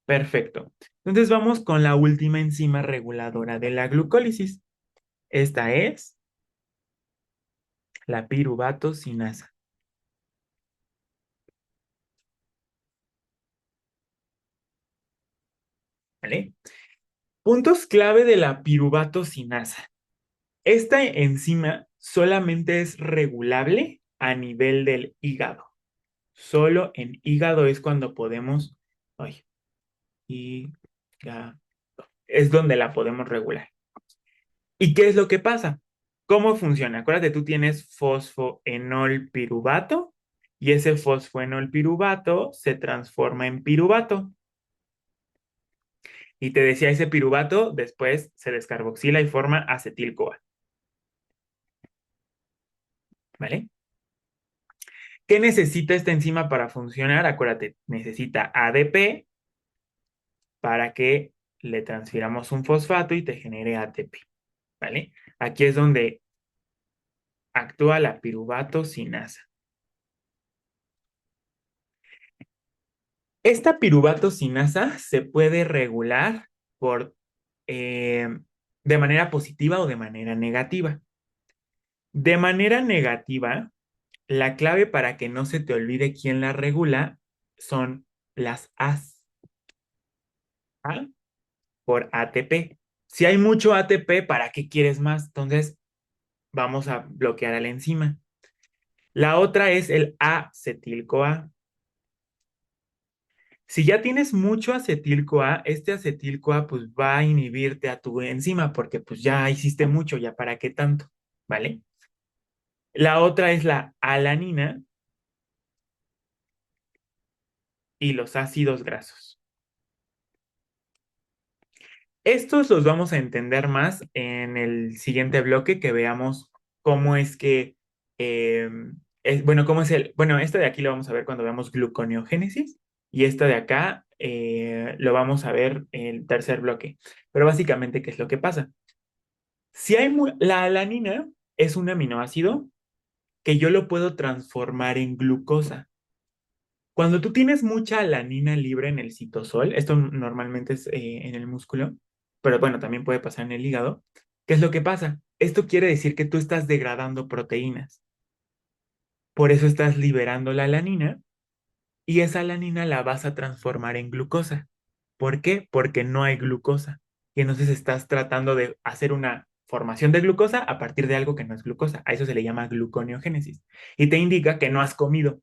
Perfecto. Entonces vamos con la última enzima reguladora de la glucólisis. Esta es la piruvato-sinasa. ¿Vale? Puntos clave de la piruvato-sinasa. Esta enzima solamente es regulable a nivel del hígado. Solo en hígado es cuando podemos, ay, hígado, es donde la podemos regular. ¿Y qué es lo que pasa? ¿Cómo funciona? Acuérdate, tú tienes fosfoenolpiruvato y ese fosfoenolpiruvato se transforma en piruvato. Y te decía, ese piruvato después se descarboxila y forma acetil-CoA. ¿Vale? ¿Qué necesita esta enzima para funcionar? Acuérdate, necesita ADP para que le transfiramos un fosfato y te genere ATP, ¿vale? Aquí es donde actúa la piruvato-sinasa. Esta piruvato-sinasa se puede regular por, eh, de manera positiva o de manera negativa. De manera negativa, la clave para que no se te olvide quién la regula son las As. ¿Ah? Por ATP. Si hay mucho ATP, ¿para qué quieres más? Entonces, vamos a bloquear a la enzima. La otra es el acetil-CoA. Si ya tienes mucho acetil-CoA, este acetil-CoA pues va a inhibirte a tu enzima porque pues ya hiciste mucho, ya para qué tanto, ¿vale? La otra es la alanina y los ácidos grasos. Estos los vamos a entender más en el siguiente bloque, que veamos cómo es que, eh, bueno, cómo es bueno, esta de aquí lo vamos a ver cuando veamos gluconeogénesis y esta de acá lo vamos a ver en el tercer bloque. Pero básicamente, ¿qué es lo que pasa? Si hay la alanina es un aminoácido que yo lo puedo transformar en glucosa. Cuando tú tienes mucha alanina libre en el citosol, esto normalmente es en el músculo, pero bueno, también puede pasar en el hígado. ¿Qué es lo que pasa? Esto quiere decir que tú estás degradando proteínas. Por eso estás liberando la alanina y esa alanina la vas a transformar en glucosa. ¿Por qué? Porque no hay glucosa. Y entonces estás tratando de hacer una formación de glucosa a partir de algo que no es glucosa. A eso se le llama gluconeogénesis. Y te indica que no has comido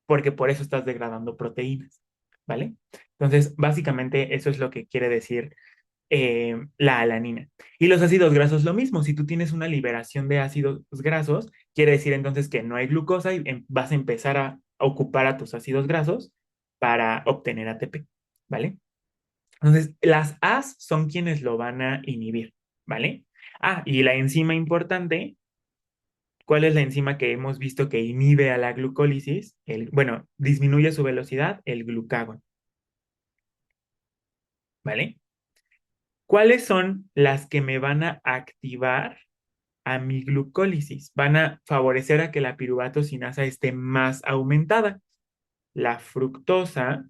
porque por eso estás degradando proteínas, ¿vale? Entonces, básicamente eso es lo que quiere decir la alanina. Y los ácidos grasos lo mismo, si tú tienes una liberación de ácidos grasos, quiere decir entonces que no hay glucosa y vas a empezar a ocupar a tus ácidos grasos para obtener ATP, ¿vale? Entonces, las As son quienes lo van a inhibir, ¿vale? Ah, y la enzima importante. ¿Cuál es la enzima que hemos visto que inhibe a la glucólisis? Bueno, disminuye su velocidad, el glucagón, ¿vale? ¿Cuáles son las que me van a activar a mi glucólisis? Van a favorecer a que la piruvato sinasa esté más aumentada. La fructosa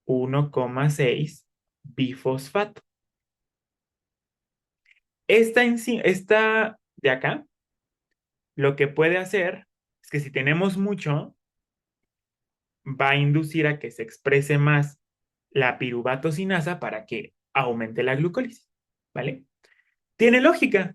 1,6 bifosfato. Esta de acá, lo que puede hacer es que si tenemos mucho, va a inducir a que se exprese más la piruvato sinasa para que aumente la glucólisis, ¿vale? Tiene lógica.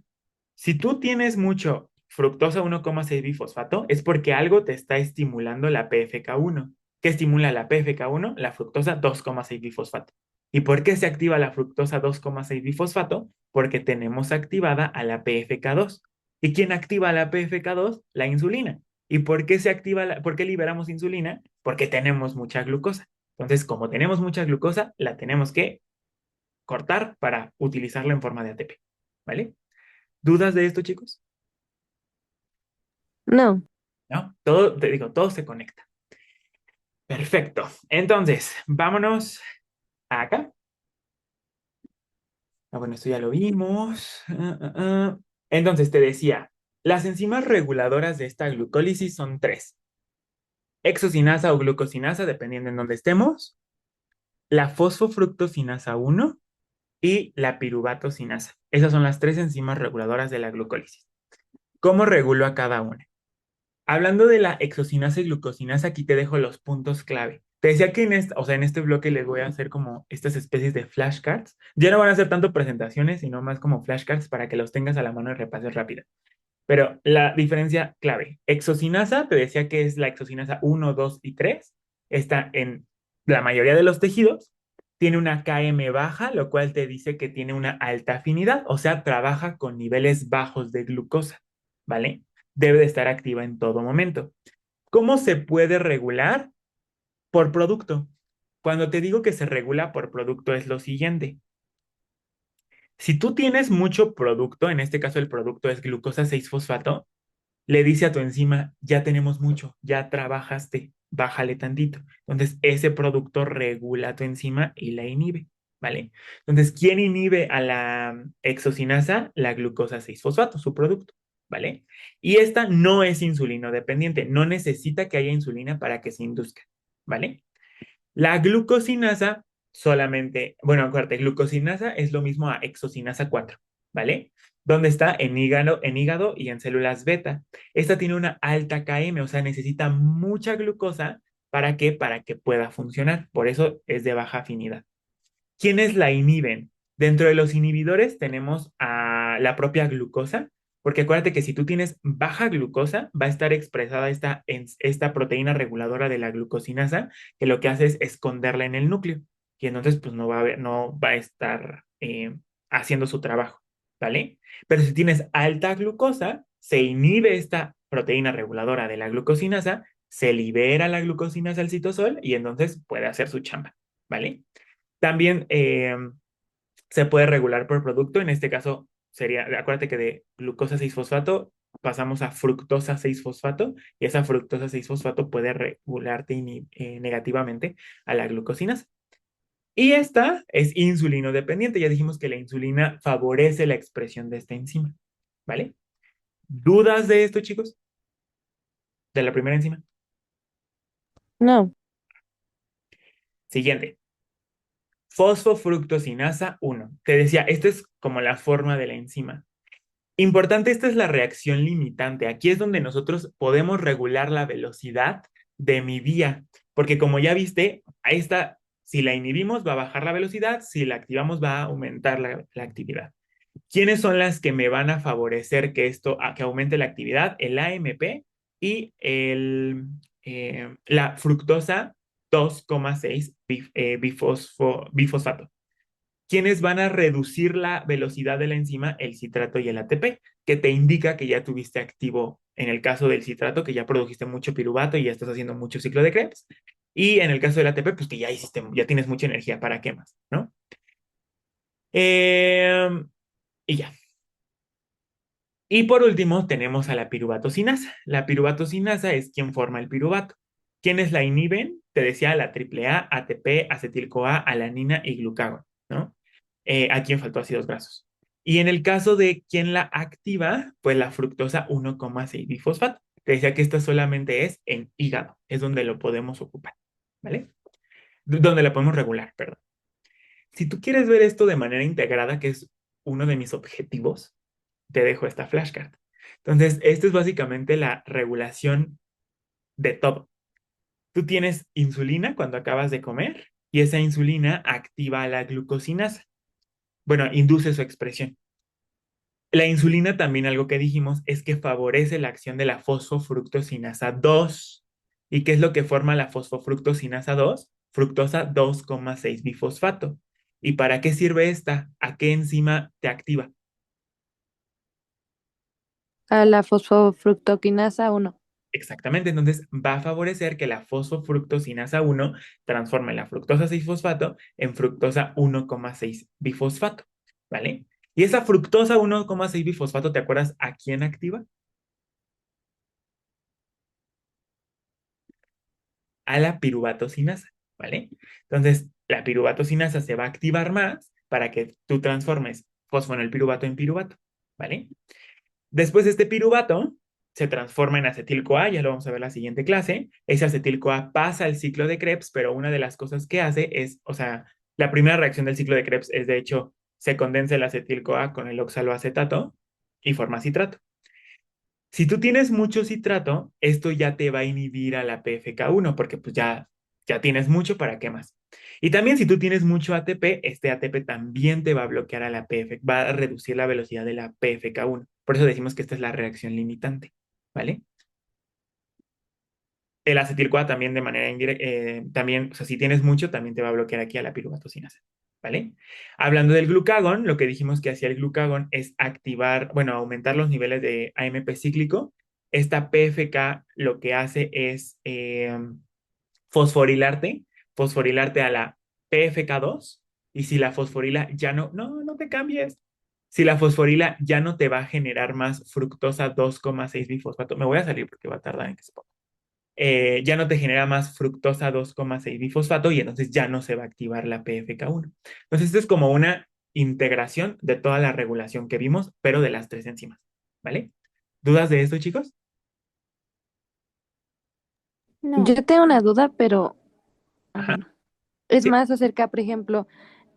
Si tú tienes mucho fructosa 1,6 bifosfato, es porque algo te está estimulando la PFK1. ¿Qué estimula la PFK1? La fructosa 2,6 bifosfato. ¿Y por qué se activa la fructosa 2,6 bifosfato? Porque tenemos activada a la PFK2. ¿Y quién activa la PFK2? La insulina. ¿Y por qué por qué liberamos insulina? Porque tenemos mucha glucosa. Entonces, como tenemos mucha glucosa, la tenemos que cortar para utilizarla en forma de ATP. ¿Vale? ¿Dudas de esto, chicos?
No.
¿No? Todo, te digo, todo se conecta. Perfecto. Entonces, vámonos acá. Ah, bueno, esto ya lo vimos. Entonces, te decía, las enzimas reguladoras de esta glucólisis son tres. Exocinasa o glucosinasa, dependiendo en dónde estemos. La fosfofructosinasa 1 y la piruvatosinasa. Esas son las tres enzimas reguladoras de la glucólisis. ¿Cómo regulo a cada una? Hablando de la exocinasa y glucosinasa, aquí te dejo los puntos clave. Te decía que en este bloque les voy a hacer como estas especies de flashcards. Ya no van a ser tanto presentaciones, sino más como flashcards para que los tengas a la mano y repases rápido. Pero la diferencia clave, exocinasa, te decía que es la exocinasa 1, 2 y 3. Está en la mayoría de los tejidos. Tiene una Km baja, lo cual te dice que tiene una alta afinidad, o sea, trabaja con niveles bajos de glucosa, ¿vale? Debe de estar activa en todo momento. ¿Cómo se puede regular? Por producto. Cuando te digo que se regula por producto es lo siguiente. Si tú tienes mucho producto, en este caso el producto es glucosa 6-fosfato, le dice a tu enzima, ya tenemos mucho, ya trabajaste, bájale tantito. Entonces, ese producto regula tu enzima y la inhibe, ¿vale? Entonces, ¿quién inhibe a la exocinasa? La glucosa 6-fosfato, su producto, ¿vale? Y esta no es insulino dependiente, no necesita que haya insulina para que se induzca, ¿vale? La glucosinasa solamente, bueno, acuérdate, glucosinasa es lo mismo a exocinasa 4, ¿vale? Donde está en hígado y en células beta. Esta tiene una alta Km, o sea, necesita mucha glucosa para que pueda funcionar. Por eso es de baja afinidad. ¿Quiénes la inhiben? Dentro de los inhibidores tenemos a la propia glucosa, Porque acuérdate que si tú tienes baja glucosa, va a estar expresada esta proteína reguladora de la glucosinasa, que lo que hace es esconderla en el núcleo. Y entonces, pues no va a estar haciendo su trabajo, ¿vale? Pero si tienes alta glucosa, se inhibe esta proteína reguladora de la glucosinasa, se libera la glucosinasa al citosol y entonces puede hacer su chamba, ¿vale? También se puede regular por producto. En este caso sería, acuérdate que de glucosa 6-fosfato pasamos a fructosa 6-fosfato y esa fructosa 6-fosfato puede regularte negativamente a la glucosinasa. Y esta es insulino dependiente. Ya dijimos que la insulina favorece la expresión de esta enzima, ¿vale? ¿Dudas de esto, chicos? De la primera enzima.
No.
Siguiente. Fosfofructosinasa 1. Te decía, esta es como la forma de la enzima. Importante, esta es la reacción limitante. Aquí es donde nosotros podemos regular la velocidad de mi vía, porque como ya viste, ahí está, si la inhibimos va a bajar la velocidad, si la activamos va a aumentar la actividad. ¿Quiénes son las que me van a favorecer que aumente la actividad? El AMP y la fructosa 2,6 bifosfato. ¿Quiénes van a reducir la velocidad de la enzima? El citrato y el ATP, que te indica que ya tuviste activo, en el caso del citrato, que ya produjiste mucho piruvato y ya estás haciendo mucho ciclo de Krebs. Y en el caso del ATP, pues que ya tienes mucha energía, ¿para qué más? ¿No? Y ya. Y por último, tenemos a la piruvatocinasa. La piruvatocinasa es quien forma el piruvato. ¿Quiénes la inhiben? Te decía la AAA, ATP, acetil-CoA, alanina y glucagón, ¿no? A quien faltó ácidos grasos. Y en el caso de quien la activa, pues la fructosa 1,6 bifosfato. Te decía que esta solamente es en hígado, es donde lo podemos ocupar, ¿vale? Donde la podemos regular, perdón. Si tú quieres ver esto de manera integrada, que es uno de mis objetivos, te dejo esta flashcard. Entonces, esto es básicamente la regulación de todo. Tú tienes insulina cuando acabas de comer y esa insulina activa la glucosinasa. Bueno, induce su expresión. La insulina también algo que dijimos es que favorece la acción de la fosfofructosinasa 2. ¿Y qué es lo que forma la fosfofructosinasa 2? Fructosa 2,6 bifosfato. ¿Y para qué sirve esta? ¿A qué enzima te activa?
A la fosfofructoquinasa 1.
Exactamente, entonces va a favorecer que la fosfofructosinasa 1 transforme la fructosa 6-fosfato en fructosa 1,6 bifosfato, ¿vale? Y esa fructosa 1,6 bifosfato, ¿te acuerdas a quién activa? A la piruvatosinasa, ¿vale? Entonces, la piruvatosinasa se va a activar más para que tú transformes fosfonil piruvato en piruvato, ¿vale? Después este piruvato se transforma en acetil-CoA, ya lo vamos a ver en la siguiente clase. Ese acetil-CoA pasa el ciclo de Krebs, pero una de las cosas que hace es, o sea, la primera reacción del ciclo de Krebs es, de hecho, se condensa el acetil-CoA con el oxaloacetato y forma citrato. Si tú tienes mucho citrato, esto ya te va a inhibir a la PFK1, porque pues ya tienes mucho, ¿para qué más? Y también si tú tienes mucho ATP, este ATP también te va a bloquear a la PF, va a reducir la velocidad de la PFK1. Por eso decimos que esta es la reacción limitante, ¿vale? El acetil-CoA también de manera indirecta, también, o sea, si tienes mucho, también te va a bloquear aquí a la piruvatocinasa, ¿vale? Hablando del glucagón, lo que dijimos que hacía el glucagón es activar, bueno, aumentar los niveles de AMP cíclico. Esta PFK lo que hace es fosforilarte, fosforilarte a la PFK2, y si la fosforila ya no te cambies. Si la fosforila ya no te va a generar más fructosa 2,6 bifosfato, me voy a salir porque va a tardar en que se ponga, ya no te genera más fructosa 2,6 bifosfato y entonces ya no se va a activar la PFK1. Entonces, esto es como una integración de toda la regulación que vimos, pero de las tres enzimas, ¿vale? ¿Dudas de esto, chicos?
No.
Yo tengo una duda, pero
Ajá,
bueno, es
sí.
más acerca, por ejemplo,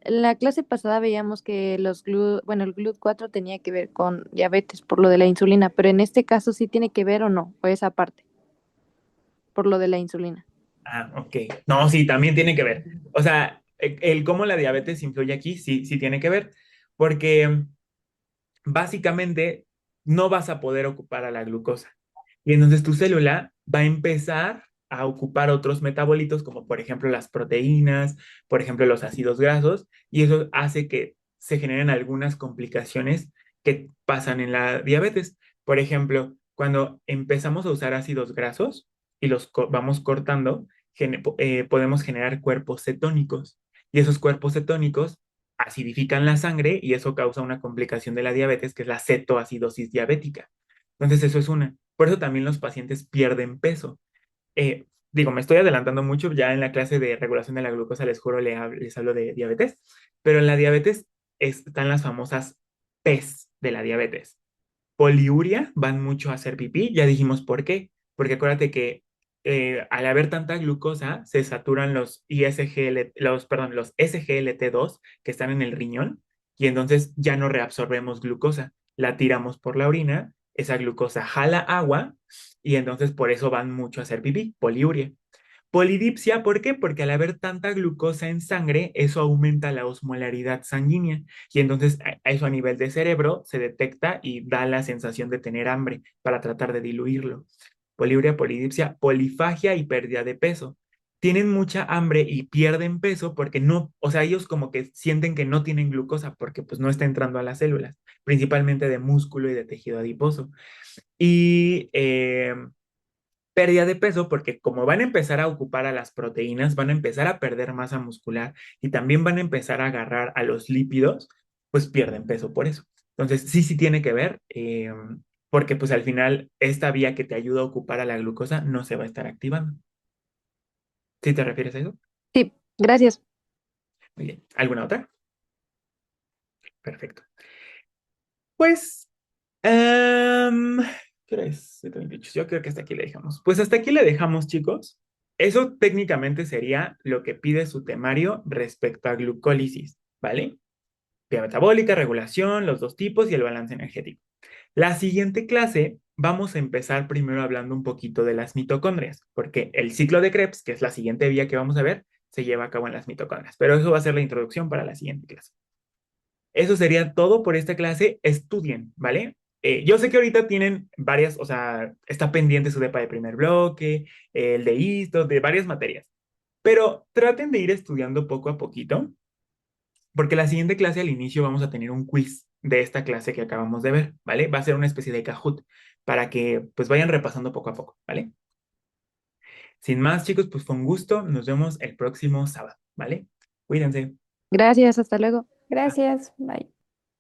en la clase pasada veíamos que bueno, el GLUT4 tenía que ver con diabetes por lo de la insulina, pero en este caso sí tiene que ver o no, o esa parte, por lo de la insulina.
Ah, ok. No, sí, también tiene que ver. O sea, el cómo la diabetes influye aquí, sí, sí tiene que ver, porque básicamente no vas a poder ocupar a la glucosa. Y entonces tu célula va a empezar a ocupar otros metabolitos, como por ejemplo las proteínas, por ejemplo los ácidos grasos, y eso hace que se generen algunas complicaciones que pasan en la diabetes. Por ejemplo, cuando empezamos a usar ácidos grasos y vamos cortando, podemos generar cuerpos cetónicos. Y esos cuerpos cetónicos acidifican la sangre y eso causa una complicación de la diabetes, que es la cetoacidosis diabética. Entonces, eso es una. Por eso también los pacientes pierden peso. Digo, me estoy adelantando mucho, ya en la clase de regulación de la glucosa, les juro, les hablo de diabetes, pero en la diabetes están las famosas P's de la diabetes. Poliuria, van mucho a hacer pipí, ya dijimos por qué, porque acuérdate que al haber tanta glucosa se saturan los SGLT2 que están en el riñón y entonces ya no reabsorbemos glucosa, la tiramos por la orina, esa glucosa jala agua y entonces por eso van mucho a hacer pipí, poliuria. Polidipsia, ¿por qué? Porque al haber tanta glucosa en sangre, eso aumenta la osmolaridad sanguínea y entonces eso a nivel de cerebro se detecta y da la sensación de tener hambre para tratar de diluirlo. Poliuria, polidipsia, polifagia y pérdida de peso. Tienen mucha hambre y pierden peso porque no, o sea, ellos como que sienten que no tienen glucosa porque pues no está entrando a las células, principalmente de músculo y de tejido adiposo. Y pérdida de peso porque como van a empezar a ocupar a las proteínas, van a empezar a perder masa muscular y también van a empezar a agarrar a los lípidos, pues pierden peso por eso. Entonces, sí, sí tiene que ver, porque pues al final esta vía que te ayuda a ocupar a la glucosa no se va a estar activando. ¿Sí te refieres a eso?
Sí, gracias.
Muy bien. ¿Alguna otra? Perfecto. Pues, ¿qué hora es? 7:28. Yo creo que hasta aquí le dejamos. Pues hasta aquí le dejamos, chicos. Eso técnicamente sería lo que pide su temario respecto a glucólisis, ¿vale? Vía metabólica, regulación, los dos tipos y el balance energético. La siguiente clase vamos a empezar primero hablando un poquito de las mitocondrias, porque el ciclo de Krebs, que es la siguiente vía que vamos a ver, se lleva a cabo en las mitocondrias. Pero eso va a ser la introducción para la siguiente clase. Eso sería todo por esta clase. Estudien, ¿vale? Yo sé que ahorita tienen varias, o sea, está pendiente su DEPA de primer bloque, el de ISTO, de varias materias, pero traten de ir estudiando poco a poquito, porque la siguiente clase al inicio vamos a tener un quiz de esta clase que acabamos de ver, ¿vale? Va a ser una especie de Kahoot para que pues vayan repasando poco a poco, ¿vale? Sin más, chicos, pues fue un gusto. Nos vemos el próximo sábado, ¿vale? Cuídense.
Gracias, hasta luego.
Gracias. Bye.